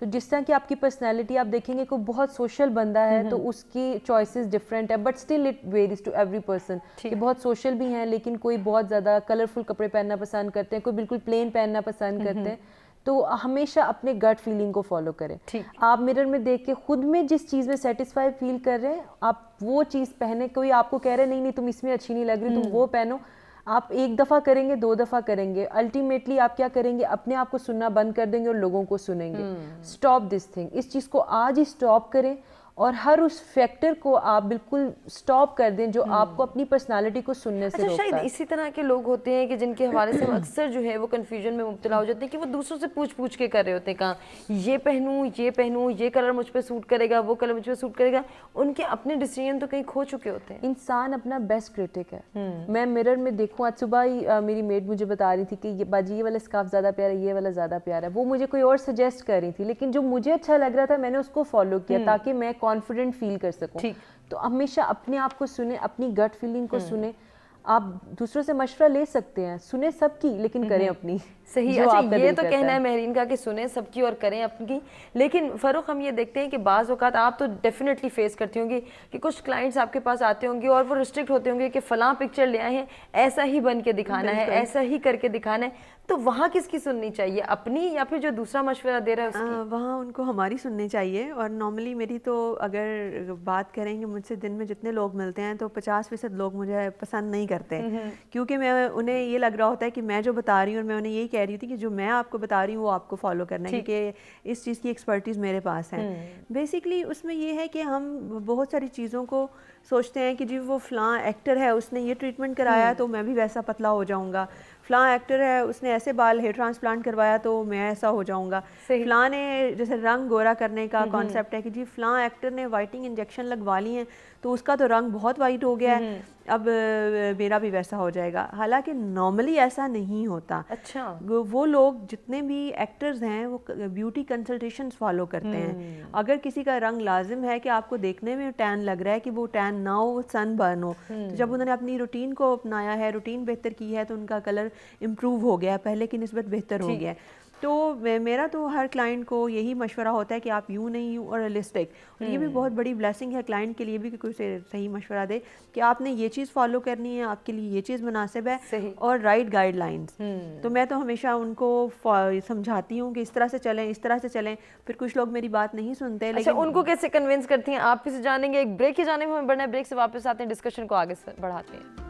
S3: تو جس طرح کی آپ کی پرسنالٹی آپ دیکھیں گے کوئی بہت سوشل بندہ ہے تو اس کی چوائسیز ڈفرینٹ ہے, but still it varies to every person. کہ بہت سوشل بھی ہیں لیکن کوئی بہت زیادہ کلرفل کپڑے پہننا پسند کرتے ہیں, کوئی بالکل پلین پہننا پسند کرتے ہیں. تو ہمیشہ اپنے گٹ فیلنگ کو فالو کریں. آپ مرر میں دیکھ کے خود میں جس چیز میں سیٹسفائی فیل کر رہے ہیں آپ وہ چیز پہنے. کوئی آپ کو کہہ رہے نہیں تم اس میں اچھی نہیں لگ رہی تم وہ پہنو. آپ ایک دفعہ کریں گے, 2 دفعہ کریں گے, الٹیمیٹلی آپ کیا کریں گے, اپنے آپ کو سننا بند کر دیں گے اور لوگوں کو سنیں گے. اسٹاپ دس تھنگ, اس چیز کو آج ہی اسٹاپ کریں اور ہر اس فیکٹر کو آپ بالکل اسٹاپ کر دیں جو آپ کو اپنی پرسنالٹی کو سننے سے روکتا ہے.
S2: شاید اسی طرح کے لوگ ہوتے ہیں کہ جن کے حوالے سے اکثر جو ہے وہ کنفیوژن میں مبتلا ہو جاتے ہیں کہ وہ دوسروں سے پوچھ کے کر رہے ہوتے ہیں کہاں یہ پہنوں, یہ کلر مجھ پہ سوٹ کرے گا, وہ کلر مجھ پہ سوٹ کرے گا. ان کے اپنے ڈیسیژن تو کہیں کھو چکے ہوتے ہیں.
S3: انسان اپنا بیسٹ کرٹک ہے. میں مرر میں دیکھوں, آج صبح ہی میری میڈ مجھے بتا رہی تھی کہ یہ باجی یہ والا اسکارف زیادہ پیارا ہے, یہ والا زیادہ پیارا ہے. وہ مجھے کوئی اور سجیسٹ کر رہی تھی لیکن جو مجھے اچھا لگ رہا تھا میں نے اس کو فالو کیا تاکہ میں کانفیڈنٹ فیل کر سکوں. تو ہمیشہ اپنے آپ کو سنیں, اپنی گٹ فیلنگ کو سنیں. آپ دوسروں سے مشورہ لے سکتے ہیں, سنیں سب کی لیکن کریں اپنی.
S2: صحیح. اچھا یہ تو کہنا ہے مہرین کا کہ سنیں سب کی اور کریں اپنی. لیکن فروخ ہم یہ دیکھتے ہیں کہ بعض اوقات آپ تو ڈیفینیٹلی فیس کرتی ہوں گی کہ کچھ کلائنٹس آپ کے پاس آتے ہوں گے اور وہ ریسٹرکٹ ہوتے ہوں گے کہ فلاں پکچر لے آئے ہیں, ایسا ہی بن کے دکھانا ہے, ایسا ہی کر کے دکھانا ہے. تو وہاں کس کی سننی چاہیے, اپنی یا پھر جو دوسرا مشورہ دے رہا ہے اس کی؟
S1: وہاں ان کو ہماری سننی چاہیے. اور نارملی میری تو اگر بات کریں گے مجھ سے دن میں جتنے لوگ ملتے ہیں تو 50% لوگ مجھے پسند نہیں کرتے, کیونکہ میں انہیں یہ لگ رہا ہوتا ہے کہ میں جو بتا رہی ہوں اور میں انہیں یہی کہہ رہی تھی کہ جو میں آپ کو بتا رہی ہوں وہ آپ کو فالو کرنا ہے کیونکہ اس چیز کی ایکسپرٹیز میرے پاس ہے. بیسکلی اس میں یہ ہے کہ ہم بہت ساری چیزوں کو سوچتے ہیں کہ جی وہ فلاں ایکٹر ہے اس نے یہ ٹریٹمنٹ کرایا تو میں بھی ویسا پتلا ہو جاؤں گا, فلاں ایکٹر ہے اس نے ایسے بال ہیئر ٹرانسپلانٹ کروایا تو میں ایسا ہو جاؤں گا, فلاں نے جیسے رنگ گورا کرنے کا کانسیپٹ ہے کہ جی فلاں ایکٹر نے وائٹنگ انجیکشن لگوا لی ہیں تو اس کا تو رنگ بہت وائٹ ہو گیا ہے, اب میرا بھی ویسا ہو جائے گا. حالانکہ نارملی ایسا نہیں ہوتا.
S2: اچھا
S1: وہ لوگ جتنے بھی ایکٹرز ہیں وہ بیوٹی کنسلٹیشنز فالو کرتے ہیں. اگر کسی کا رنگ لازم ہے کہ آپ کو دیکھنے میں ٹین لگ رہا ہے کہ وہ ٹین نہ ہو, سن برن ہو, تو جب انہوں نے اپنی روٹین کو اپنایا ہے, روٹین بہتر کی ہے تو ان کا کلر امپروو ہو گیا, پہلے کی نسبت بہتر ہو گیا. تو میرا تو ہر کلائنٹ کو یہی مشورہ ہوتا ہے کہ آپ یوں نہیں یوں, اور ریئلسٹک. اور یہ بھی بہت بڑی بلیسنگ ہے کلائنٹ کے لیے بھی کہ کوئی صحیح مشورہ دے کہ آپ نے یہ چیز فالو کرنی ہے, آپ کے لیے یہ چیز مناسب ہے, اور رائٹ گائیڈ لائنز. تو میں تو ہمیشہ ان کو سمجھاتی ہوں کہ اس طرح سے چلیں, اس طرح سے چلیں. پھر کچھ لوگ میری بات نہیں سنتے.
S2: اچھا ان کو کیسے کنونس کرتی ہیں آپ؟ سے جانیں گے. ایک بریک کی جانب ہمیں بڑھنا ہے, بریک سے واپس آتے ہیں, ڈسکشن کو آگے بڑھاتے ہیں.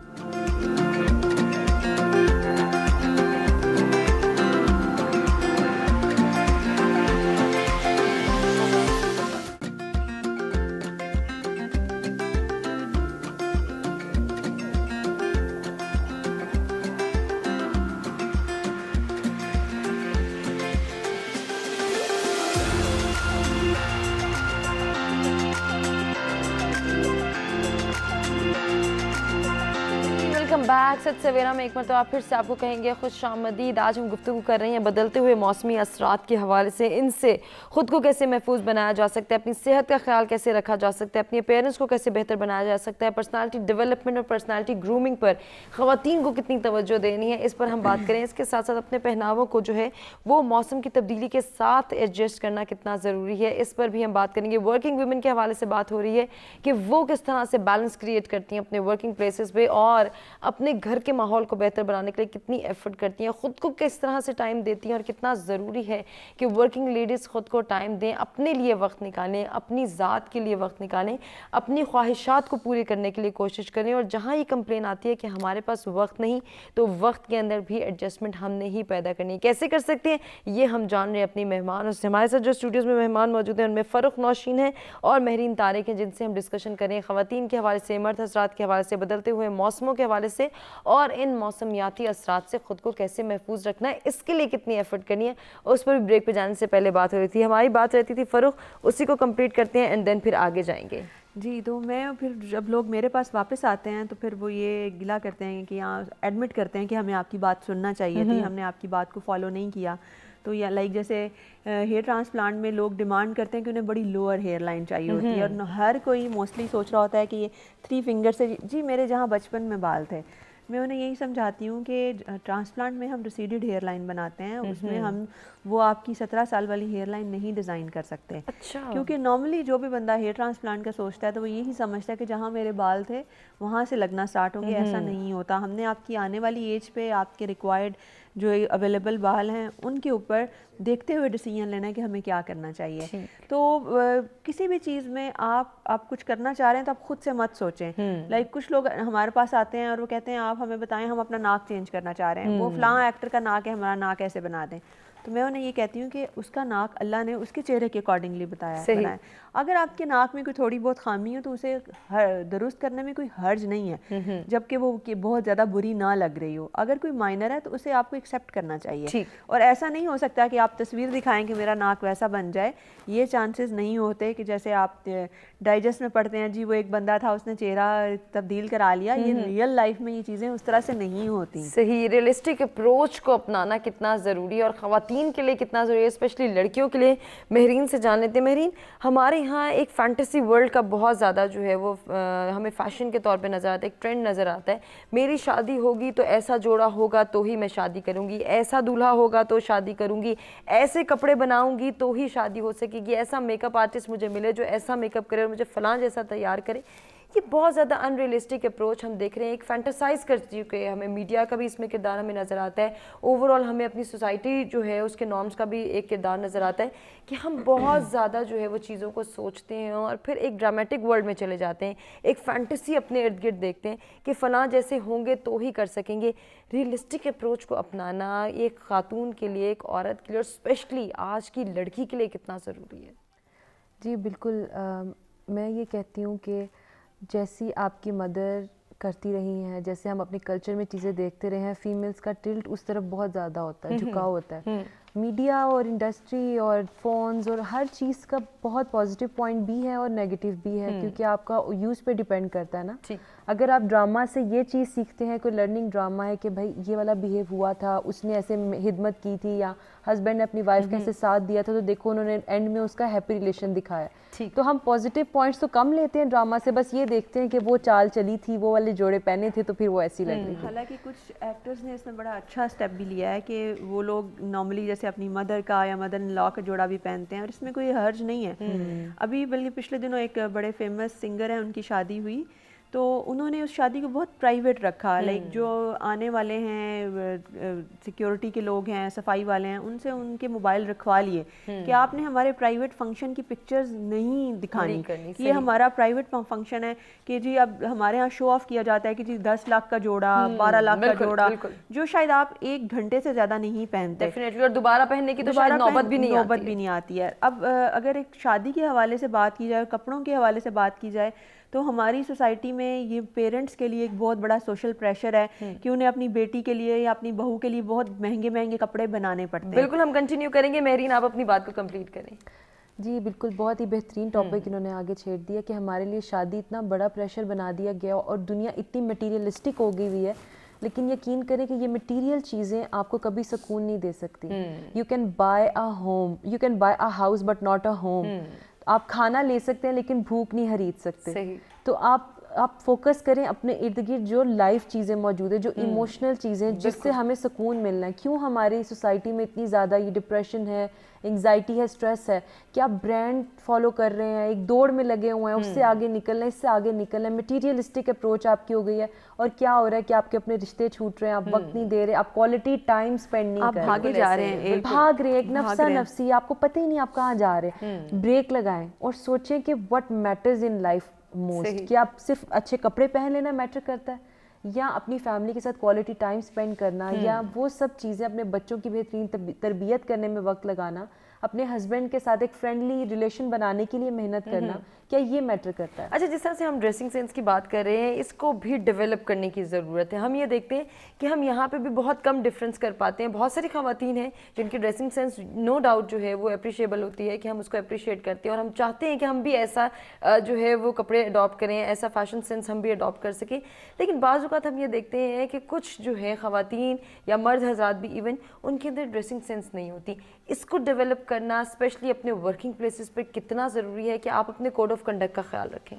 S2: بیک سچ سویرا میں ایک مرتبہ پھر سے آپ کو کہیں گے خوش آمدید. آج ہم گفتگو کر رہے ہیں بدلتے ہوئے موسمی اثرات کے حوالے سے, ان سے خود کو کیسے محفوظ بنایا جا سکتا ہے, اپنی صحت کا خیال کیسے رکھا جا سکتا ہے, اپنی اپیئرنس کو کیسے بہتر بنایا جا سکتا ہے, پرسنالٹی ڈیولپمنٹ اور پرسنالٹی گرومنگ پر خواتین کو کتنی توجہ دینی ہے, اس پر ہم بات کریں. اس کے ساتھ ساتھ اپنے پہناووں کو جو ہے وہ موسم کی تبدیلی کے ساتھ ایڈجسٹ کرنا کتنا ضروری ہے, اس پر بھی ہم بات کریں گے. ورکنگ ویمن کے حوالے سے بات ہو رہی ہے کہ وہ کس طرح سے بیلنس کریٹ کرتی ہیں اپنے ورکنگ پلیسز پہ, اور اپنے گھر کے ماحول کو بہتر بنانے کے لیے کتنی ایفرٹ کرتی ہیں, خود کو کس طرح سے ٹائم دیتی ہیں, اور کتنا ضروری ہے کہ ورکنگ لیڈیز خود کو ٹائم دیں, اپنے لیے وقت نکالیں, اپنی ذات کے لیے وقت نکالیں, اپنی خواہشات کو پوری کرنے کے لیے کوشش کریں. اور جہاں یہ کمپلین آتی ہے کہ ہمارے پاس وقت نہیں, تو وقت کے اندر بھی ایڈجسٹمنٹ ہم نے ہی پیدا کرنی ہے. کیسے کر سکتے ہیں یہ ہم جان رہے ہیں اپنی مہمان. اور ہمارے ساتھ جو اسٹوڈیوز میں مہمان موجود ہیں ان میں فروخ نوشین ہیں اور مہرین طارق ہیں, جن سے ہم ڈسکشن کریں خواتین کے حوالے سے, مرد حضرات کے حوالے سے, بدلتے ہوئے موسموں کے حوالے سے, اور ان موسمیاتی اثرات سے خود کو کیسے محفوظ رکھنا ہے, اس کے لیے کتنی ایفرٹ کرنی ہے. اس پر بھی بریک پہ جانے سے پہلے بات ہو رہی تھی, ہماری بات رہتی تھی فروخ, اسی کو کمپلیٹ کرتے ہیں اینڈ دین پھر آگے جائیں گے.
S1: جی تو میں پھر جب لوگ میرے پاس واپس آتے ہیں تو پھر وہ یہ گلا کرتے ہیں کہ یہاں ایڈمٹ کرتے ہیں کہ ہمیں آپ کی بات سننا چاہیے تھی, ہم نے آپ کی بات کو فالو نہیں کیا. تو یا لائک جیسے ہیئر ٹرانسپلانٹ میں لوگ ڈیمانڈ کرتے ہیں کہ انہیں بڑی لوور ہیئر لائن چاہیے ہوتی ہے, اور ہر کوئی موسٹلی سوچ رہا ہوتا ہے کہ یہ 3 فنگر سے, جی میرے جہاں بچپن میں بال تھے میں انہیں یہی سمجھاتی ہوں کہ ٹرانسپلانٹ میں ہم ریسیڈڈ ہیئر لائن بناتے ہیں, اس میں ہم وہ آپ کی 17 سال والی ہیئر لائن نہیں ڈیزائن کر سکتے. کیونکہ نارملی جو بھی بندہ ہیئر ٹرانسپلانٹ کا سوچتا ہے تو وہ یہی سمجھتا ہے کہ جہاں میرے بال تھے وہاں سے لگنا سٹارٹ ہوں گے. ایسا نہیں ہوتا. ہم نے آپ کی آنے والی ایج پہ آپ کے ریکوائرڈ جو اویلیبل بال ہیں ان کے اوپر دیکھتے ہوئے ڈیسیجن لینا ہے کہ ہمیں کیا کرنا چاہیے. تو کسی بھی چیز میں آپ کچھ کرنا چاہ رہے ہیں تو آپ خود سے مت سوچیں. لائک کچھ لوگ ہمارے پاس آتے ہیں اور وہ کہتے ہیں آپ ہمیں بتائیں ہم اپنا ناک چینج کرنا چاہ رہے ہیں, وہ فلاں ایکٹر کا ناک ہے ہمارا ناک ایسے بنا دیں. تو میں انہیں یہ کہتی ہوں کہ اس کا ناک اللہ نے اس کے چہرے کے اکارڈنگلی بنایا ہے. اگر آپ کے ناک میں کوئی تھوڑی بہت خامی ہو تو اسے درست کرنے میں کوئی حرج نہیں ہے, جبکہ وہ بہت زیادہ بری نہ لگ رہی ہو. اگر کوئی مائنر ہے تو اسے آپ کو ایکسیپٹ کرنا چاہیے. اور ایسا نہیں ہو سکتا کہ آپ تصویر دکھائیں کہ میرا ناک ویسا بن جائے. یہ چانسز نہیں ہوتے کہ جیسے آپ ڈائجسٹ میں پڑھتے ہیں جی وہ ایک بندہ تھا اس نے چہرہ تبدیل کرا لیا. یہ ریئل لائف میں یہ چیزیں اس طرح سے نہیں ہوتی.
S2: صحیح. ریئلسٹک اپروچ کو اپنانا کتنا ضروری ہے اور خواتین کے لیے کتنا ضروری ہے, اسپیشلی لڑکیوں کے لیے. مہرین سے جان لیتے ہیں. مہرین, ہمارے یہاں ایک فینٹیسی ورلڈ کا بہت زیادہ جو ہے وہ ہمیں فیشن کے طور پہ نظر آتا ہے, ایک ٹرینڈ نظر آتا ہے. میری شادی ہوگی تو ایسا جوڑا ہوگا تو ہی میں شادی کروں گی, ایسا دولہا ہوگا تو شادی کروں گی, ایسے کپڑے بناؤں گی تو ہی شادی ہو سکے گی, ایسا میک اپ آرٹسٹ مجھے ملے جو ایسا میک اپ کرے اور مجھے فلاں جیسا تیار کرے. یہ بہت زیادہ ان ریئلسٹک اپروچ ہم دیکھ رہے ہیں, ایک فینٹاسائز کر چکے. ہمیں میڈیا کا بھی اس میں کردار ہمیں نظر آتا ہے, اوور آل ہمیں اپنی سوسائٹی جو ہے اس کے نارمز کا بھی ایک کردار نظر آتا ہے کہ ہم بہت زیادہ جو ہے وہ چیزوں کو سوچتے ہیں اور پھر ایک ڈرامیٹک ورلڈ میں چلے جاتے ہیں, ایک فینٹیسی اپنے ارد گرد دیکھتے ہیں کہ فلاں جیسے ہوں گے تو ہی کر سکیں گے. ریئلسٹک اپروچ کو اپنانا ایک خاتون کے لیے, ایک عورت کے لیے اور اسپیشلی آج کی لڑکی کے لیے کتنا ضروری ہے؟
S3: جی بالکل. میں یہ کہتی ہوں کہ جیسی آپ کی مدر کرتی رہی ہیں, جیسے ہم اپنے کلچر میں چیزیں دیکھتے رہے ہیں, فیمیلز کا ٹلٹ اس طرف بہت زیادہ ہوتا ہے, جھکاؤ ہوتا ہے. میڈیا اور انڈسٹری اور فونز اور ہر چیز کا بہت پازیٹیو پوائنٹ بھی ہے اور نیگیٹیو بھی ہے, کیونکہ آپ کا یوز پہ ڈیپینڈ کرتا ہے نا. اگر آپ ڈرامہ سے یہ چیز سیکھتے ہیں, کوئی لرننگ ڈرامہ ہے کہ بھائی یہ والا بیہیو ہوا تھا, اس نے ایسے خدمت کی تھی, یا ہسبینڈ نے اپنی وائف کا ایسے ساتھ دیا تھا, تو دیکھو انہوں نے اینڈ میں اس کا ہیپی ریلیشن دکھایا. تو ہم پازیٹیو پوائنٹس تو کم لیتے ہیں ڈرامہ سے, بس یہ دیکھتے ہیں کہ وہ چال چلی تھی, وہ والے جوڑے پہنے تھے تو پھر وہ ایسی لگ رہی تھی.
S1: حالانکہ کچھ ایکٹرز نے اس میں بڑا اچھا اسٹیپ بھی لیا ہے کہ وہ لوگ نارملی جیسے اپنی مدر کا یا مدر ان لا کا جوڑا بھی پہنتے ہیں, اور اس میں کوئی حرج نہیں ہے. ابھی بلکہ پچھلے دنوں ایک بڑے فیمس سنگر ہیں, ان کی شادی ہوئی تو انہوں نے اس شادی کو بہت پرائیویٹ رکھا. لائک جو آنے والے ہیں سیکیورٹی کے لوگ ہیں, صفائی والے ہیں, ان سے ان کے موبائل رکھوا لیے کہ آپ نے ہمارے پرائیویٹ فنکشن کی پکچرز نہیں دکھانی, یہ ہمارا پرائیویٹ فنکشن ہے کہ جی اب ہمارے ہاں شو آف کیا جاتا ہے کہ جی 10 لاکھ کا جوڑا, 12 لاکھ کا جوڑا, جو شاید آپ 1 گھنٹے سے زیادہ نہیں پہنتے,
S2: اور دوبارہ پہننے کی تو شاید نوبت بھی
S1: نہیں آتی ہے. اب اگر ایک شادی کے حوالے سے بات کی جائے, کپڑوں کے حوالے سے بات کی جائے, تو ہماری سوسائٹی میں یہ پیرنٹس کے لیے ایک بہت بڑا سوشل پریشر ہے کہ انہیں اپنی بیٹی کے لیے یا اپنی بہو کے لیے بہت مہنگے مہنگے کپڑے بنانے پڑتے ہیں.
S2: بالکل, ہم کنٹینیو کریں گے. مہرین, آپ اپنی بات کو کمپلیٹ کریں.
S3: جی بالکل, بہت ہی بہترین ٹاپک انہوں نے آگے چھیڑ دیا کہ ہمارے لیے شادی اتنا بڑا پریشر بنا دیا گیا اور دنیا اتنی مٹیریلسٹک ہو گئی ہوئی ہے. لیکن یقین کریں کہ یہ مٹیریل چیزیں آپ کو کبھی سکون نہیں دے سکتی. You can buy a home, you can buy a house but not a home. آپ کھانا لے سکتے ہیں لیکن بھوک نہیں خرید سکتے. تو آپ فوکس کریں اپنے ارد گرد جو لائف چیزیں موجود ہیں, جو ایموشنل چیزیں جس سے ہمیں سکون ملنا ہے. کیوں ہماری سوسائٹی میں اتنی زیادہ یہ ڈپریشن ہے, انگزائٹی ہے, اسٹریس ہے, کہ آپ برانڈ فالو کر رہے ہیں, ایک دوڑ میں لگے ہوئے ہیں, اس سے آگے نکلنا ہے, اس سے آگے نکلنا ہے. مٹیریلسٹک اپروچ آپ کی ہو گئی ہے, اور کیا ہو رہا ہے کہ آپ کے اپنے رشتے چھوٹ رہے ہیں, آپ وقت نہیں دے رہے, آپ کوالٹی ٹائم اسپینڈ نہیں کر رہے,
S1: آپ بھاگے جا رہے ہیں,
S3: بھاگ رہے ہیں, ایک نفسا نفسی, آپ کو پتہ ہی نہیں آپ کہاں جا رہے ہیں. بریک لگائیں اور سوچیں کہ what matters in life most, کہ آپ صرف اچھے کپڑے پہن لینا میٹر کرتا ہے, یا اپنی فیملی کے ساتھ کوالٹی ٹائم اسپینڈ کرنا, یا وہ سب چیزیں اپنے بچوں کی بہترین تربیت کرنے میں وقت لگانا, اپنے ہسبینڈ کے ساتھ ایک فرینڈلی ریلیشن بنانے کے لیے محنت کرنا, کیا یہ میٹر کرتا ہے؟
S2: اچھا, جس طرح سے ہم ڈریسنگ سینس کی بات کر رہے ہیں, اس کو بھی ڈیولپ کرنے کی ضرورت ہے. ہم یہ دیکھتے ہیں کہ ہم یہاں پہ بھی بہت کم ڈفرینس کر پاتے ہیں. بہت ساری خواتین ہیں جن کی ڈریسنگ سینس نو ڈاؤٹ جو ہے وہ اپریشیبل ہوتی ہے, کہ ہم اس کو اپریشیٹ کرتے ہیں اور ہم چاہتے ہیں کہ ہم بھی ایسا جو ہے وہ کپڑے اڈاپٹ کریں, ایسا فیشن سینس ہم بھی اڈاپٹ کر سکیں. لیکن بعض اوقات ہم یہ دیکھتے ہیں کہ کچھ جو ہے خواتین یا مرد حضرات بھی ایون, ان کے اندر ڈریسنگ سینس نہیں ہوتی. اس کو ڈیولپ کرنا اسپیشلی اپنے ورکنگ پلیسز پہ کتنا ضروری ہے کہ آپ اپنے کوڈ آف کنڈکٹ کا خیال رکھیں؟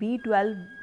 S1: B12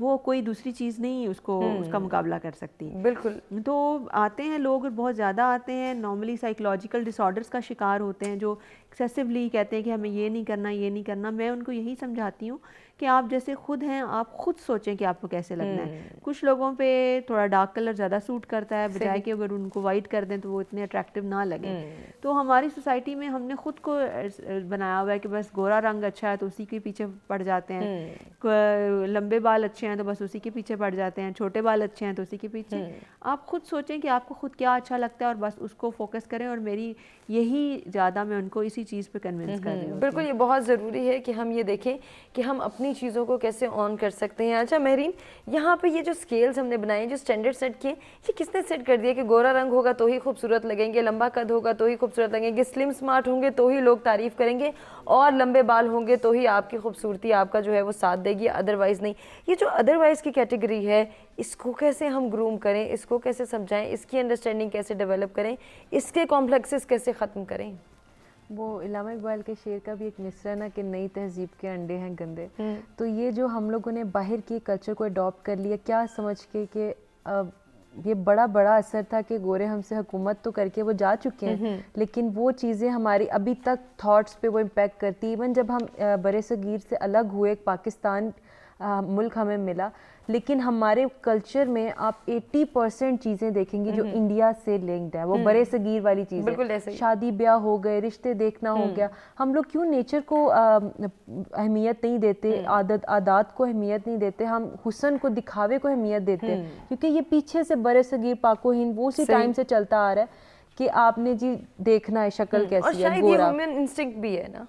S1: وہ کوئی دوسری چیز نہیں اس کا مقابلہ کر سکتی.
S2: بالکل.
S1: تو آتے ہیں لوگ بہت زیادہ آتے ہیں, نارملی سائیکولوجیکل ڈس آرڈرس کا شکار ہوتے ہیں, جو ایکسیسولی کہتے ہیں کہ ہمیں یہ نہیں کرنا یہ نہیں کرنا. میں ان کو یہی سمجھاتی ہوں کہ آپ جیسے خود ہیں آپ خود سوچیں کہ آپ کو کیسے لگنا ہے. کچھ لوگوں پہ تھوڑا ڈارک کلر زیادہ سوٹ کرتا ہے, بجائے کہ اگر ان کو وائٹ کر دیں تو وہ اتنے اٹریکٹیو نہ لگیں. تو ہماری سوسائٹی میں ہم نے خود کو بنایا ہوا ہے کہ بس گورا رنگ اچھا ہے تو اسی کے پیچھے پڑ جاتے ہیں, لمبے بال اچھے ہیں تو بس اسی کے پیچھے پڑ جاتے ہیں, چھوٹے بال اچھے ہیں تو اسی کے پیچھے. آپ خود سوچیں کہ آپ کو خود کیا اچھا لگتا ہے اور بس اس کو فوکس کریں. اور میری یہی زیادہ میں ان کو اسی چیز پہ کنونس کر رہی ہوں.
S2: بالکل, یہ بہت ضروری ہے کہ ہم یہ دیکھیں کہ ہم اپنی چیزوں کو کیسے آن کر سکتے ہیں. اچھا مہرین, یہاں پہ یہ جو اسکیلز ہم نے بنائے ہیں, جو اسٹینڈرڈ سیٹ کیے, یہ کس نے سیٹ کر دیا کہ گورا رنگ ہوگا تو ہی خوبصورت لگیں گے, لمبا قد ہوگا تو ہی خوبصورت لگیں گے, سلم اسمارٹ ہوں گے تو ہی لوگ تعریف کریں گے, اور لمبے بال ہوں گے تو ہی آپ کی خوبصورتی آپ کا جو ہے وہ ساتھ دے گی, ادروائز نہیں. یہ جو ادروائز کی کیٹیگری ہے, اس کو کیسے ہم گروم کریں, اس کو کیسے سمجھائیں, اس کی انڈرسٹینڈنگ کیسے ڈیولپ کریں, اس کے کمپلیکسز کیسے ختم کریں؟
S3: وہ علامہ اقبال کے شعر کا بھی ایک مصرع نا کہ نئی تہذیب کے انڈے ہیں گندے. تو یہ جو ہم لوگوں نے باہر کی کلچر کو اڈاپٹ کر لیا کیا سمجھ کے کہ یہ بڑا اثر تھا کہ گورے ہم سے حکومت تو کر کے وہ جا چکے ہیں, لیکن وہ چیزیں ہماری ابھی تک تھاٹس پہ وہ امپیکٹ کرتی. ایون جب ہم برِ صغیر سے الگ ہوئے, پاکستان ملک ہمیں ملا, لیکن ہمارے کلچر میں آپ 80% چیزیں دیکھیں گی جو انڈیا سے لنکڈ ہے, وہ برِ صغیر والی چیزیں, شادی بیاہ ہو گئے, رشتے دیکھنا ہو گیا. ہم لوگ کیوں نیچر کو اہمیت نہیں دیتے, عادات کو اہمیت نہیں دیتے, ہم حسن کو دکھاوے کو اہمیت دیتے ہیں, کیونکہ یہ پیچھے سے برِ صغیر پاک و ہند وہ اسی ٹائم سے چلتا آ رہا ہے کہ آپ نے جی دیکھنا ہے شکل کیسی ہے, گورا.
S2: اور شاید یہ وومن انسٹنکٹ بھی ہے نا.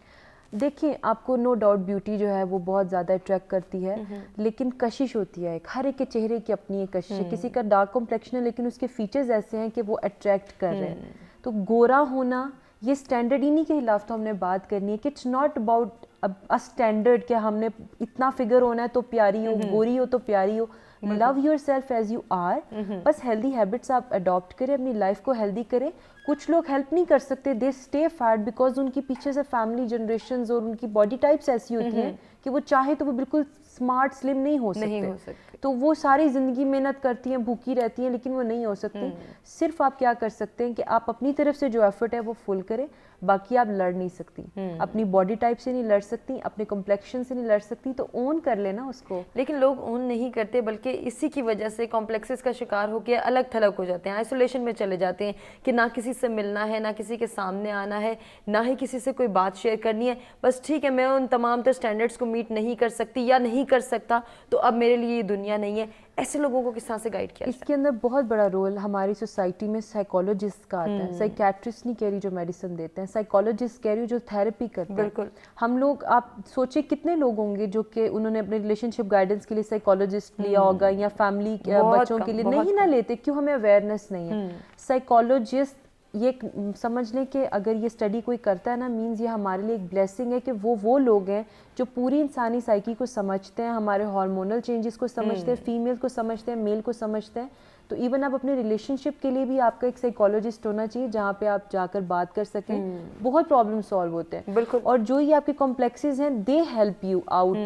S3: دیکھیں آپ کو نو ڈاؤٹ بیوٹی جو ہے وہ بہت زیادہ اٹریکٹ کرتی ہے, لیکن کشش ہوتی ہے, ہر ایک کے چہرے کی اپنی ایک کشش ہے. کسی کا ڈارک کمپلیکشن ہے لیکن اس کے فیچرز ایسے ہیں کہ وہ اٹریکٹ کر رہے ہیں. تو گورا ہونا یہ اسٹینڈرڈ انہی کے خلاف تو ہم نے بات کرنی ہے کہ اٹس ناٹ اباؤٹ اسٹینڈرڈ کہ ہم نے اتنا فگر ہونا ہے تو پیاری ہو, گوری ہو تو پیاری ہو. Love your self as you are. بس ہیلدی ہیبٹس آپ اڈاپٹ کریں, اپنی لائف کو ہیلدی کریں. کچھ لوگ ہیلپ نہیں کر سکتے, دے اسٹے فیٹ بیکاز ان کی پیچھے سے فیملی جنریشنز اور ان کی باڈی ٹائپس ایسی ہوتی ہیں کہ وہ چاہے تو وہ بالکل اسمارٹ سلم نہیں ہو سکتے. تو وہ ساری زندگی محنت کرتی ہیں, بھوکی رہتی ہیں, لیکن وہ نہیں ہو سکتی. صرف آپ کیا کر سکتے ہیں کہ آپ اپنی طرف سے جو ایفرٹ ہے وہ فل کریں, باقی آپ لڑ نہیں سکتی, اپنی باڈی ٹائپ سے نہیں لڑ سکتی, اپنے کمپلیکشن سے نہیں لڑ سکتی. تو اون کر لینا اس کو.
S2: لیکن لوگ اون نہیں کرتے, بلکہ اسی کی وجہ سے کمپلیکسز کا شکار ہو کے الگ تھلگ ہو جاتے ہیں, آئسولیشن میں چلے جاتے ہیں کہ نہ کسی سے ملنا ہے, نہ کسی کے سامنے آنا ہے, نہ ہی کسی سے کوئی بات شیئر کرنی ہے. بس ٹھیک ہے, میں ان تمام تر سٹینڈرڈز کو میٹ نہیں کر سکتی یا نہیں کر سکتا تو اب میرے لیے یہ دنیا نہیں ہے. ایسے لوگوں کو کس طرح سے گائیڈ کیا؟
S3: اس کے اندر بہت بڑا رول ہماری سوسائٹی میں سائیکالوجسٹ کا آتا ہے. سائیکیٹرسٹ نہیں کہہ رہی جو میڈیسن دیتے ہیں, سائیکالوجسٹ کہہ رہی جو تھیراپی کرتے ہیں.
S2: بالکل.
S3: ہم لوگ, آپ سوچیں کتنے لوگ ہوں گے جو کہ انہوں نے اپنے ریلیشن شپ گائیڈنس کے لیے سائیکالوجسٹ لیا ہوگا, یا فیملی بچوں کے لیے نہیں نہ لیتے, کیوں ہمیں اویئرنیس نہیں ہے. سائیکالوجسٹ یہ سمجھ لیں کہ اگر یہ اسٹڈی کوئی کرتا ہے نا, مینز یہ ہمارے لیے ایک بلیسنگ ہے کہ وہ لوگ ہیں جو پوری انسانی سائیکی کو سمجھتے ہیں, ہمارے ہارمونل چینجز کو سمجھتے ہیں, فیمیل کو سمجھتے ہیں, میل کو سمجھتے ہیں. تو ایون آپ اپنے ریلیشن شپ کے لیے بھی آپ کا ایک سائیکالوجسٹ ہونا چاہیے جہاں پہ آپ جا کر بات کر سکیں. بہت پرابلم سالو ہوتے ہیں.
S2: بالکل.
S3: اور جو یہ آپ کے کمپلیکسز ہیں, دے ہیلپ یو آؤٹ.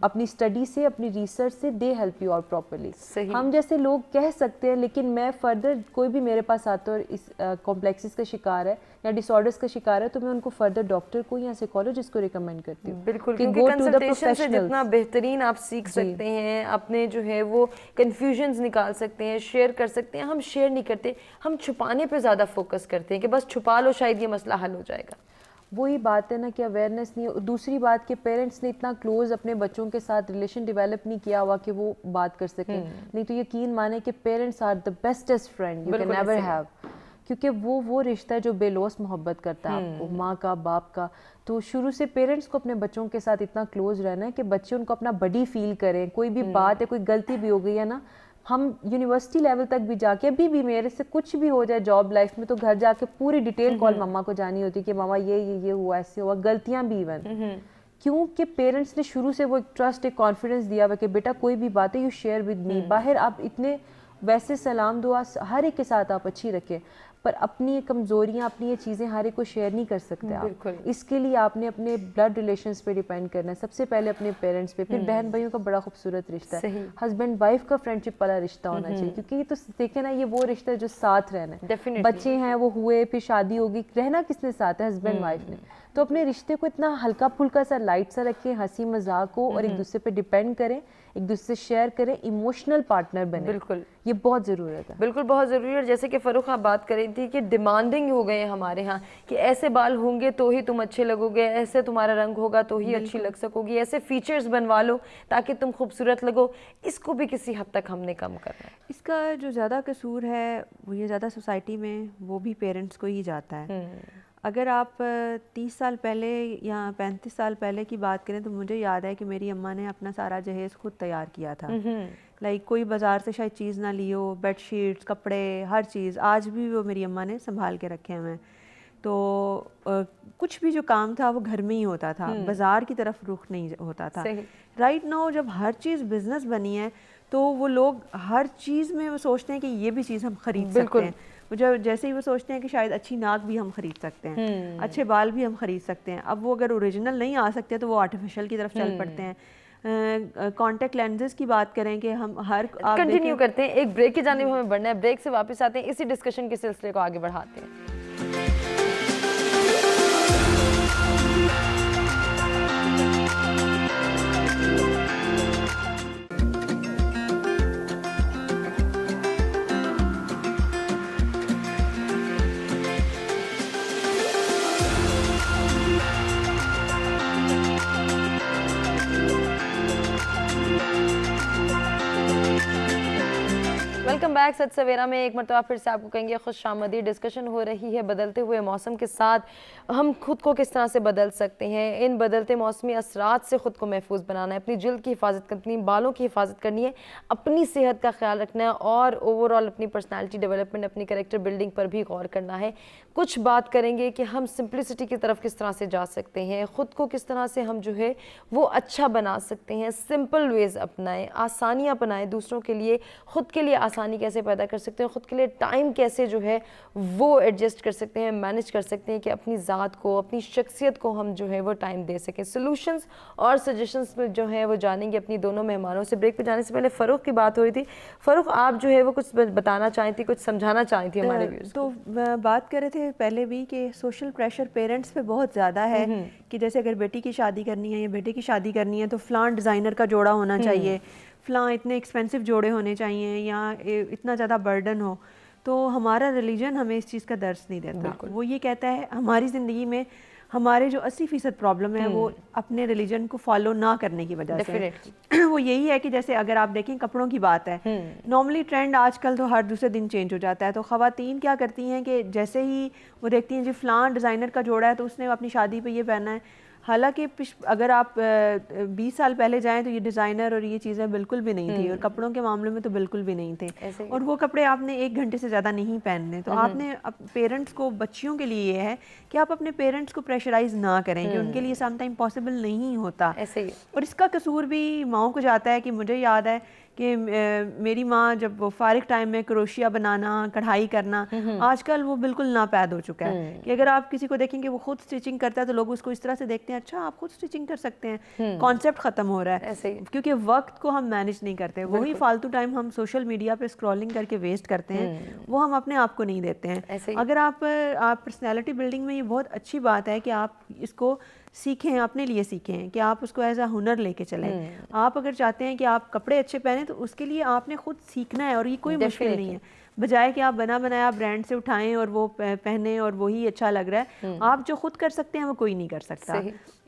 S3: اپنی اسٹڈی سے, اپنی ریسرچ سے they help you out properly. ہم جیسے لوگ کہہ سکتے ہیں, لیکن میں فردر کوئی بھی میرے پاس آتا ہے اور اس کمپلیکسز کا شکار ہے یا ڈس آرڈرس کا شکار ہے, تو میں ان کو فردر ڈاکٹر کو یا سائیکالوجسٹ کو ریکمینڈ کرتی ہوں.
S2: بالکل, کیونکہ کنسلٹیشن سے جتنا بہترین آپ سیکھ سکتے ہیں, اپنے جو ہے وہ کنفیوژنز نکال سکتے ہیں, شیئر کر سکتے ہیں. ہم شیئر نہیں کرتے, ہم چھپانے پہ زیادہ فوکس کرتے ہیں کہ بس چھپا لو شاید یہ مسئلہ حل ہو جائے گا.
S3: وہی بات ہے نا کہ اویئرنیس نہیں. دوسری بات کہ پیرنٹس نے اتنا کلوز اپنے بچوں کے ساتھ ریلیشن ڈیولپ نہیں کیا ہوا کہ وہ بات کر سکیں. نہیں تو یقین مانے کہ parents are the bestest friend you can ever have, کیونکہ وہ رشتہ ہے جو بے لوث محبت کرتا ہے آپ کو, ماں کا, باپ کا. تو شروع سے پیرنٹس کو اپنے بچوں کے ساتھ اتنا کلوز رہنا ہے کہ بچے ان کو اپنا بڈی فیل کریں. کوئی بھی بات ہے, کوئی غلطی بھی ہو گئی ہے نا, ہم یونیورسٹی لیول تک بھی جا کے, ابھی بھی میرے سے کچھ بھی ہو جائے جاب لائف میں, تو گھر جا کے پوری ڈیٹیل کال مما کو جانی ہوتی کہ ماما یہ ہوا, ایسے ہوا, غلطیاں بھی ایون. کیونکہ پیرنٹس نے شروع سے وہ ایک ٹرسٹ, ایک کانفیڈنس دیا ہوا کہ بیٹا کوئی بھی بات ہے یو شیئر ود می. باہر آپ اتنے ویسے سلام دعا ہر ایک کے ساتھ آپ اچھی رکھیں. پر اپنی کمزوریاں اپنی یہ چیزیں ہر ایک کو شیئر نہیں کر سکتے آپ.
S2: بالکل.
S3: اس کے لیے آپ نے اپنے بلڈ ریلیشنز پہ ڈیپینڈ کرنا ہے, سب سے پہلے اپنے پیرنٹس پہ, پھر بہن بھائیوں کا بڑا خوبصورت رشتہ ہے, ہسبینڈ وائف کا فرینڈشپ والا رشتہ ہونا چاہیے, کیونکہ یہ تو دیکھیں نا یہ وہ رشتہ ہے جو ساتھ رہنا ہے. بچے ہیں وہ ہوئے, پھر شادی ہوگی, رہنا کس نے ساتھ ہے, ہسبینڈ وائف نے. تو اپنے رشتے کو اتنا ہلکا پھلکا سا لائٹ سا رکھیں, ہنسی مذاق ہو, اور ایک دوسرے پہ ڈیپینڈ کریں, ایک دوسرے سے شیئر کریں, ایموشنل پارٹنر بنیں.
S2: بالکل,
S3: یہ بہت ضرورت ہے.
S2: بالکل بہت ضروری ہے. اور جیسے کہ فروخ آپ بات کر رہی تھی کہ ڈیمانڈنگ ہو گئے ہیں ہمارے ہاں کہ ایسے بال ہوں گے تو ہی تم اچھے لگو گے, ایسے تمہارا رنگ ہوگا تو ہی اچھی لگ سکو گی, ایسے فیچرز بنوا لو تاکہ تم خوبصورت لگو. اس کو بھی کسی حد تک ہم نے کم کرنا ہے.
S1: اس کا جو زیادہ قصور ہے وہ یہ زیادہ سوسائٹی میں وہ بھی پیرنٹس کو ہی جاتا ہے. اگر آپ 30 سال پہلے یا 35 سال پہلے کی بات کریں تو مجھے یاد ہے کہ میری اماں نے اپنا سارا جہیز خود تیار کیا تھا. لائک کوئی بازار سے شاید چیز نہ لی ہو, بیڈ شیٹس, کپڑے, ہر چیز آج بھی وہ میری اماں نے سنبھال کے رکھے ہوئے ہیں. تو کچھ بھی جو کام تھا وہ گھر میں ہی ہوتا تھا, بازار کی طرف رخ نہیں ہوتا تھا. رائٹ ناؤ جب ہر چیز بزنس بنی ہے تو وہ لوگ ہر چیز میں وہ سوچتے ہیں کہ یہ بھی چیز ہم خرید سکتے ہیں. جیسے ہی وہ سوچتے ہیں کہ شاید اچھی ناک بھی ہم خرید سکتے ہیں, اچھے بال بھی ہم خرید سکتے ہیں. اب وہ اگر اوریجنل نہیں آ سکتے تو وہ آرٹیفیشل کی طرف چل پڑتے ہیں. کانٹیکٹ لینزز کی بات کریں کہ ہم ہر
S2: کنٹینیو کرتے ہیں, ایک بریک کی جانب ہمیں بڑھنا ہے, بریک سے واپس آتے ہیں, اسی ڈسکشن کے سلسلے کو آگے بڑھاتے ہیں. Welcome back. سچ سویرا میں ایک مرتبہ پھر سے آپ کو کہیں گے خوش آمدید. ڈسکشن ہو رہی ہے بدلتے ہوئے موسم کے ساتھ ہم خود کو کس طرح سے بدل سکتے ہیں. ان بدلتے موسمی اثرات سے خود کو محفوظ بنانا ہے, اپنی جلد کی حفاظت کرنی, بالوں کی حفاظت کرنی ہے, اپنی صحت کا خیال رکھنا ہے, اور اوور آل اپنی پرسنالٹی ڈیولپمنٹ, اپنی کریکٹر بلڈنگ پر بھی غور کرنا ہے. کچھ بات کریں گے کہ ہم سمپلسٹی کی طرف کس طرح سے جا سکتے ہیں, خود کو کس طرح سے ہم جو ہے وہ اچھا بنا سکتے ہیں, سمپل ویز اپنائیں, آسانیاں اپنائیں دوسروں کے لیے, خود کے لیے آسانی کیسے پیدا کر سکتے ہیں, خود کے لیے ٹائم کیسے جو ہے وہ ایڈجسٹ کر سکتے ہیں, مینج کر سکتے ہیں کہ اپنی ذات کو, اپنی شخصیت کو ہم جو ہے وہ ٹائم دے سکیں. سلوشنز اور سجیشنز میں جو ہیں وہ جانیں گے اپنی دونوں مہمانوں سے. بریک پہ جانے سے پہلے فروخ کی بات ہو رہی تھی. فروخ آپ جو ہے وہ کچھ بتانا چاہیں تھی, کچھ سمجھانا چاہیں تھی ہمارے ویورز.
S1: تو بات کر رہے تھے پہلے بھی کہ سوشل پریشر پیرنٹس پہ بہت زیادہ ہے کہ جیسے اگر بیٹی کی شادی کرنی ہے یا بیٹے کی شادی کرنی ہے تو فلاں ڈیزائنر کا جوڑا ہونا چاہیے, فلاں اتنے ایکسپینسو جوڑے ہونے چاہیے, یا اتنا زیادہ برڈن ہو. تو ہمارا ریلیجن ہمیں اس چیز کا درس نہیں دیتا. وہ یہ کہتا ہے ہماری زندگی میں ہمارے جو 80% پرابلم ہے وہ اپنے ریلیجن کو فالو نہ کرنے کی وجہ سے. وہ یہی ہے کہ جیسے اگر آپ دیکھیں کپڑوں کی بات ہے, نارملی ٹرینڈ آج کل تو ہر دوسرے دن چینج ہو جاتا ہے. تو خواتین کیا کرتی ہیں کہ جیسے ہی وہ دیکھتی ہیں جی فلاں ڈیزائنر کا جوڑا ہے تو اس نے اپنی شادی پہ یہ پہنا ہے, حالانکہ اگر آپ 20 سال پہلے جائیں تو یہ ڈیزائنر اور یہ چیزیں بالکل بھی نہیں تھی, اور کپڑوں کے معاملے میں تو بالکل بھی نہیں تھے, اور وہ کپڑے آپ نے 1 گھنٹے سے زیادہ نہیں پہننے. تو آپ نے پیرنٹس کو, بچیوں کے لیے یہ ہے کہ آپ اپنے پیرنٹس کو پریشرائز نہ کریں کہ ان کے لیے سم ٹائم پاسبل نہیں ہوتا. اور اس کا قصور بھی ماؤں کو جاتا ہے کہ مجھے یاد ہے کہ میری ماں جب وہ فارغ ٹائم میں کروشیا بنانا, کڑھائی کرنا, آج کل وہ بالکل ناپید ہو چکا ہے. کہ اگر آپ کسی کو دیکھیں کہ وہ خود سٹیچنگ کرتا ہے تو لوگ اس کو اس طرح سے دیکھتے ہیں, اچھا آپ خود سٹیچنگ کر سکتے ہیں. کانسیپٹ ختم ہو رہا ہے کیونکہ وقت کو ہم مینیج نہیں کرتے. وہی فالتو ٹائم ہم سوشل میڈیا پہ اسکرولنگ کر کے ویسٹ کرتے ہیں, وہ ہم اپنے آپ کو نہیں دیتے ہیں. اگر آپ پرسنالٹی بلڈنگ میں یہ بہت اچھی بات ہے کہ آپ اس کو سیکھیں, اپنے لیے سیکھیں کہ آپ اس کو ایز اے ہنر لے کے چلیں. آپ اگر چاہتے ہیں کہ آپ کپڑے اچھے پہنیں تو اس کے لیے آپ نے خود سیکھنا ہے, اور یہ کوئی مشکل نہیں ہے. بجائے کہ آپ بنا بنایا برانڈ سے اٹھائیں اور وہ پہنیں اور وہی اچھا لگ رہا ہے. آپ جو خود کر سکتے ہیں وہ کوئی نہیں کر سکتا.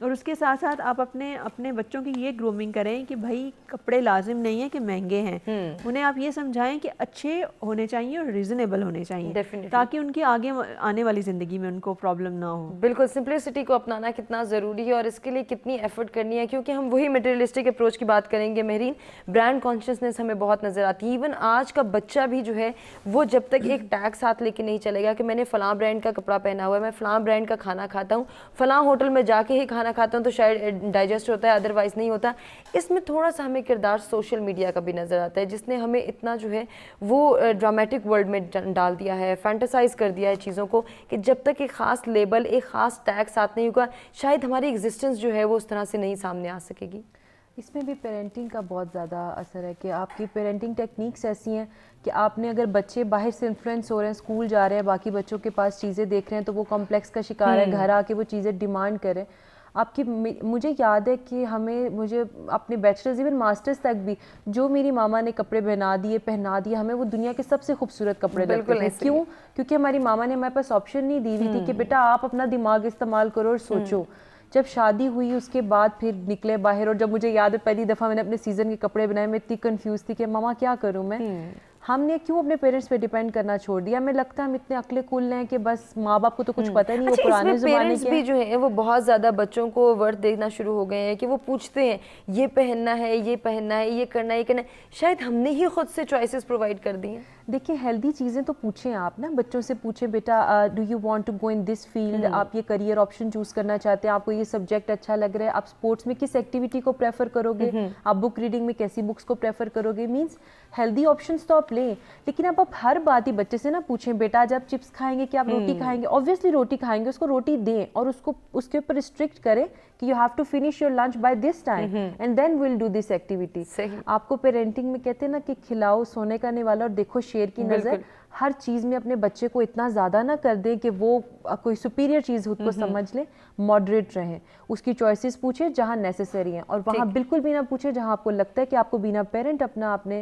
S1: اور اس کے ساتھ ساتھ آپ اپنے بچوں کی یہ گرومنگ کریں کہ بھائی کپڑے لازم نہیں ہیں کہ مہنگے ہیں, انہیں آپ یہ سمجھائیں کہ اچھے ہونے چاہیے اور ریزنیبل ہونے چاہیے, تاکہ ان کی آگے آنے والی زندگی میں ان کو پرابلم نہ ہو.
S2: بالکل, سمپلسٹی کو اپنانا کتنا ضروری ہے اور اس کے لیے کتنی ایفرٹ کرنی ہے, کیونکہ ہم وہی میٹیریلسٹک اپروچ کی بات کریں گے. مہرین, برانڈ کانشیسنس ہمیں بہت نظر آتی ہے. ایون آج کا بچہ بھی جو ہے وہ جب تک ایک ٹیگ ساتھ لے کے نہیں چلے گا کہ میں نے فلاں برانڈ کا کپڑا پہنا ہوا ہے, میں فلاں برانڈ کا کھانا کھاتا ہوں, فلاں ہوٹل میں جا کے ہی کھانا کھاتا ہوں تو شاید ڈائجسٹ ہوتا ہے, ادروائز نہیں ہوتا. اس میں تھوڑا سا ہمیں کردار سوشل میڈیا کا بھی نظر آتا ہے, جس نے ہمیں اتنا جو ہے وہ ڈرامیٹک ورلڈ میں ڈال دیا ہے, فینٹسائز کر دیا ہے چیزوں کو, کہ جب تک ایک خاص لیبل, ایک خاص ٹیگ ساتھ نہیں ہوگا شاید ہماری ایگزسٹنس جو ہے وہ اس طرح سے نہیں سامنے آ سکے گی.
S3: اس میں بھی پیرنٹنگ کا بہت زیادہ اثر ہے کہ آپ کی پیرنٹنگ ٹیکنیکس ایسی ہیں کہ آپ نے, اگر بچے باہر سے انفلوئنس ہو رہے ہیں, اسکول جا رہے ہیں, باقی بچوں کے پاس چیزیں دیکھ رہے ہیں تو وہ کمپلیکس کا شکار ہے, گھر آ کے وہ چیزیں ڈیمانڈ کریں. آپ کی, مجھے یاد ہے کہ مجھے اپنے بیچلرز ایون ماسٹرز تک بھی جو میری ماما نے کپڑے پہنا دیے, ہمیں وہ دنیا کے سب سے خوبصورت کپڑے لگتے تھے. کیوں؟ کیونکہ ہماری ماما نے ہمارے پاس آپشن نہیں دی ہوئی تھی کہ بیٹا آپ اپنا دماغ استعمال کرو اور سوچو. جب شادی ہوئی اس کے بعد پھر نکلے باہر, اور جب مجھے یاد ہے پہلی دفعہ میں نے اپنے سیزن کے کپڑے بنائے, میں اتنی کنفیوز تھی کہ ماما کیا کروں میں. ہم نے کیوں اپنے پیرنٹس پہ ڈیپینڈ کرنا چھوڑ دیا؟ ہمیں لگتا ہے ہم اتنے عقلِ کل ہیں کہ بس ماں باپ کو تو کچھ پتہ نہیں, وہ پرانے زمانے کے
S2: بھی جو ہیں وہ بہت زیادہ بچوں کو ورتھ دینا شروع ہو گئے ہیں کہ وہ پوچھتے ہیں یہ پہننا ہے, یہ پہننا ہے, یہ کرنا ہے, یہ کرنا ہے. شاید ہم نے ہی خود سے چوائسیز پرووائڈ کر دی ہیں.
S3: دیکھیں ہیلدی چیزیں تو پوچھیں آپ نا, بچوں سے پوچھیں بیٹا do you want to go in this field, آپ یہ کریئر آپشن چوز کرنا چاہتے ہیں, آپ کو یہ سبجیکٹ اچھا لگ رہا ہے, آپ اسپورٹس میں کس ایکٹیویٹی کو پریفر کرو گے, آپ بک ریڈنگ میں کیسی بکس کو پریفر کرو گے. مینس ہیلدی آپشنس تو آپ لیں, لیکن آپ ہر بات ہی بچے سے نہ پوچھیں بیٹا آج آپ چپس کھائیں گے کہ آپ روٹی کھائیں گے. آبویسلی روٹی کھائیں گے, اس کو روٹی دیں اور اس کے اوپر ریسٹرکٹ کریں کہ you have to finish your lunch by this time and then we'll do this activity. آپ کو پیرنٹنگ میں کہتے ہیں نا کہ کھلاؤ سونے کا نوالا اور دیکھو شیر کی نظر. ہر چیز میں اپنے بچے کو اتنا زیادہ نہ کر دیں کہ وہ کوئی سپیریئر چیز خود کو سمجھ لیں, ماڈریٹ رہیں, اس کی چوائسیز پوچھیں جہاں نیسیسری ہیں, اور وہاں بالکل بھی نہ پوچھیں جہاں آپ کو لگتا ہے کہ آپ کو بینا پیرنٹ اپنا اپنے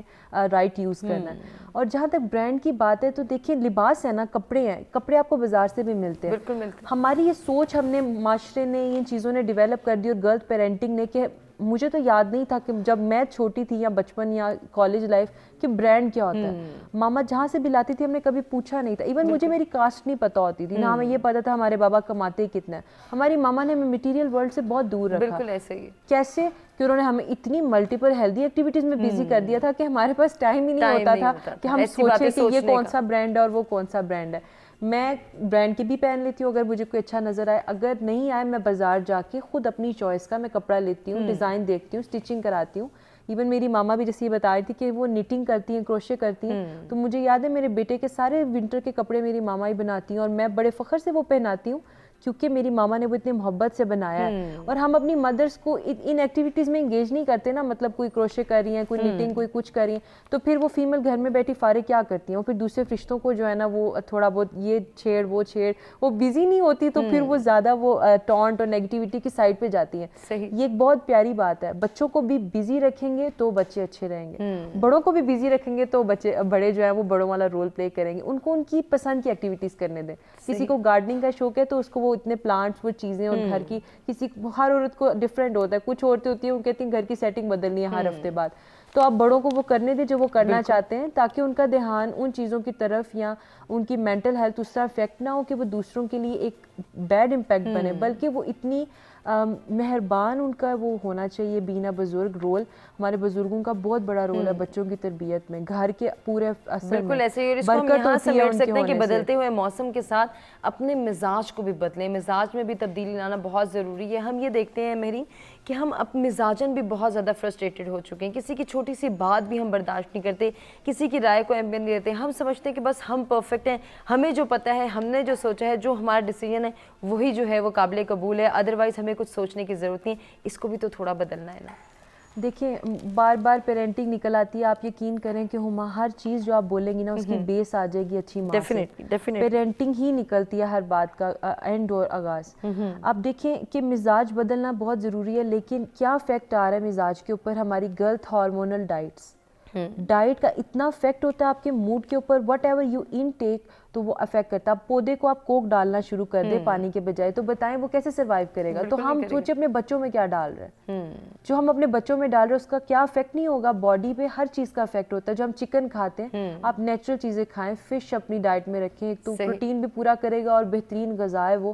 S3: رائٹ یوز کرنا ہے. اور جہاں تک برانڈ کی بات ہے تو دیکھیں لباس ہے نا, کپڑے ہیں, کپڑے آپ کو بازار سے بھی ملتے ہیں. ہماری یہ سوچ ہم نے, معاشرے نے, ان چیزوں نے ڈیولپ کر دی, اور غلط پیرنٹنگ نے, کہ مجھے تو یاد نہیں تھا کہ جب میں چھوٹی تھی یا بچپن یا کالج لائف کہ برانڈ کیا ہوتا ہے. ماما جہاں سے بھی لاتی تھی ہم نے کبھی پوچھا نہیں تھا. ایون مجھے میری کاسٹ نہیں پتا ہوتی تھی, نہ ہمیں یہ پتا تھا ہمارے بابا کماتے کتنا ہے. ہماری ماما نے ہمیں مٹیریل ورلڈ سے بہت دور رکھا.
S2: بالکل ایسے ہی.
S3: کیسے؟ کہ انہوں نے ہمیں اتنی ملٹیپل ہیلدی ایکٹیویٹیز میں بزی کر دیا تھا کہ ہمارے پاس ٹائم ہی نہیں ہوتا تھا کہ ہم سوچیں کہ یہ کون سا برانڈ ہے اور وہ کون سا برانڈ ہے. میں برانڈ کی بھی پہن لیتی ہوں اگر مجھے کوئی اچھا نظر آئے, اگر نہیں آئے میں بازار جا کے خود اپنی چوائس کا میں کپڑا لیتی ہوں, ڈیزائن دیکھتی ہوں, اسٹچنگ کراتی ہوں. ایون میری ماما بھی جیسے یہ بتا رہی تھی کہ وہ نیٹنگ کرتی ہیں, کروشے کرتی ہیں, تو مجھے یاد ہے میرے بیٹے کے سارے ونٹر کے کپڑے میری ماما ہی بناتی ہیں, اور میں بڑے فخر سے وہ پہناتی ہوں کیونکہ میری ماما نے وہ اتنے محبت سے بنایا ہے. اور ہم اپنی مدرس کو ان ایکٹیویٹیز میں انگیج نہیں کرتے نا, مطلب کوئی کروشے کر رہی ہیں, کوئی نیٹنگ, کوئی کچھ کر رہی ہیں, تو پھر وہ فیمیل گھر میں بیٹھی فارغ کیا کرتی ہیں, وہ پھر دوسرے فرشتوں کو جو ہے نا وہ تھوڑا بہت یہ چھیڑ وہ چھیڑ, وہ بزی نہیں ہوتی, تو پھر وہ زیادہ وہ ٹونٹ اور نیگیٹیوٹی کی سائڈ پہ جاتی ہیں. یہ ایک بہت پیاری بات ہے. بچوں کو بھی بزی رکھیں گے تو بچے اچھے رہیں گے, بڑوں کو بھی بزی رکھیں گے تو بچے بڑے جو ہے وہ بڑوں والا رول پلے کریں گے. ان کو ان کی پسند کی ایکٹیویٹیز کرنے دیں. کسی کو گارڈننگ کا شوق ہے تو اس کو وہ اتنے پلانٹس, وہ چیزیں, اور گھر کی کسی, ہر عورت کو ڈفرینٹ ہوتا ہے. کچھ عورتیں ہوتی ہیں وہ کہتی ہیں گھر کی سیٹنگ بدلنی ہے ہر ہفتے بعد, تو آپ بڑوں کو وہ کرنے دیں جو وہ کرنا چاہتے ہیں, تاکہ ان کا دھیان ان چیزوں کی طرف یا ان کی مینٹل ہیلتھ اس طرح افیکٹ نہ ہو کہ وہ دوسروں کے لیے ایک بیڈ امپیکٹ بنے, بلکہ وہ اتنی مہربان ان کا وہ ہونا چاہیے. بینا بزرگ رول, ہمارے بزرگوں کا بہت بڑا رول ہے بچوں کی تربیت میں, گھر کے پورے اثر میں.
S2: بالکل ایسے ہی. اور اس کو ہم یہاں سمیٹ سکتے ہیں کہ بدلتے ہوئے موسم کے ساتھ اپنے مزاج کو بھی بدلیں, مزاج میں بھی تبدیلی لانا بہت ضروری ہے. ہم یہ دیکھتے ہیں مہری کہ ہم مزاجن بھی بہت زیادہ فرسٹریٹڈ ہو چکے ہیں, کسی کی چھوٹی سی بات بھی ہم برداشت نہیں کرتے, کسی کی رائے کو اہمیت نہیں دیتے. ہم سمجھتے ہیں کہ بس ہم پرفیکٹ ہیں, ہمیں جو پتہ ہے, ہم نے جو سوچا ہے, جو ہمارا ڈیسیجن ہے وہی جو ہے وہ قابل قبول ہے, ادروائز ہمیں کچھ سوچنے کی ضرورت نہیں. اس کو بھی تو تھوڑا بدلنا ہے نا.
S3: دیکھیں بار بار پیرنٹنگ نکل آتی ہے, آپ یقین کریں کہ ہما ہر چیز جو آپ بولیں گی نا اس کی بیس آ جائے گی اچھی ماں سے. پیرنٹنگ ہی نکلتی ہے ہر بات کا اینڈ اور آغاز. آپ دیکھیں کہ مزاج بدلنا بہت ضروری ہے, لیکن کیا افیکٹ آ رہا ہے مزاج کے اوپر؟ ہماری غلط ہارمونل ڈائٹس. ڈائٹ کا اتنا افیکٹ ہوتا ہے آپ کے موڈ کے اوپر, وٹ ایور یو ان ٹیک تو وہ افیکٹ کرتا ہے. پودے کو آپ کوک ڈالنا شروع کر دیں پانی کے بجائے, تو بتائیں وہ کیسے سروائیو کرے گا؟ تو ہم سوچیں اپنے بچوں میں کیا ڈال رہے ہیں, جو ہم اپنے بچوں میں ڈال رہے ہیں اس کا کیا افیکٹ نہیں ہوگا باڈی پہ؟ ہر چیز کا افیکٹ ہوتا ہے. جو ہم چکن کھاتے ہیں, آپ نیچرل چیزیں کھائیں, فش اپنی ڈائٹ میں رکھیں, ایک تو پروٹین بھی پورا کرے گا اور بہترین غذا ہے وہ.